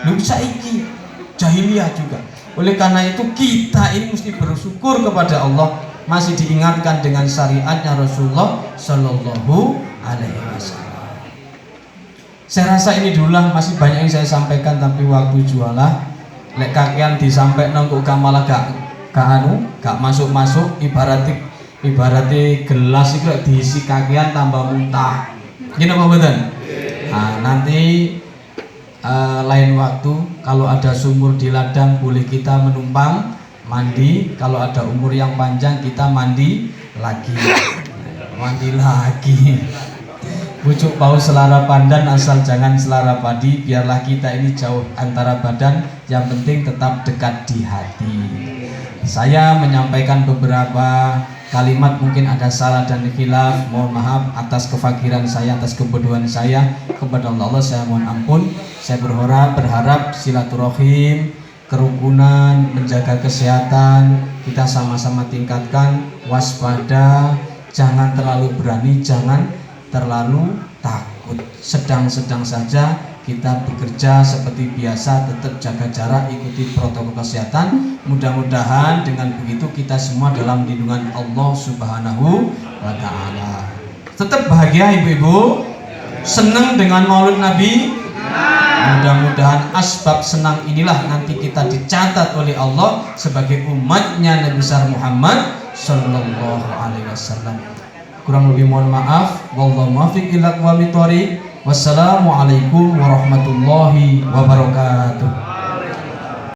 S2: Lu saiki jahiliyah juga. Oleh karena itu kita ini mesti bersyukur kepada Allah masih diingatkan dengan syariatnya Rasulullah Shallallahu alaihi wasallam. Saya rasa ini dululah, masih banyak yang saya sampaikan tapi waktu jualah. Lek kakean disampaikan kok malah gak masuk ibaratnya gelas itu diisi kakean tambah muntah. Gini apa betul? Nah, nanti lain waktu kalau ada sumur di ladang boleh kita menumpang mandi. Kalau ada umur yang panjang kita mandi lagi. Pucuk bau selara pandan asal jangan selara padi. Biarlah kita ini jauh antara badan, yang penting tetap dekat di hati. Saya menyampaikan beberapa kalimat mungkin ada salah dan khilaf, mohon maaf atas kefakiran saya, atas kebodohan saya. Kepada Allah saya mohon ampun. Saya berharap silaturahim, kerukunan, menjaga kesehatan kita sama-sama tingkatkan. Waspada, jangan terlalu berani, jangan terlalu takut. Sedang-sedang saja kita bekerja seperti biasa, tetap jaga jarak, ikuti protokol kesehatan. Mudah-mudahan dengan begitu kita semua dalam lindungan Allah Subhanahu wa ta'ala. Tetap bahagia ibu-ibu, senang dengan Maulid Nabi. Mudah-mudahan asbab senang inilah nanti kita dicatat oleh Allah sebagai umatnya Nabi besar Muhammad Sallallahu alaihi wasallam. Kurang lebih mohon maaf. Wallahu muwaffiq ila aqwamit thoriq. Wassalamualaikum warahmatullahi wabarakatuh.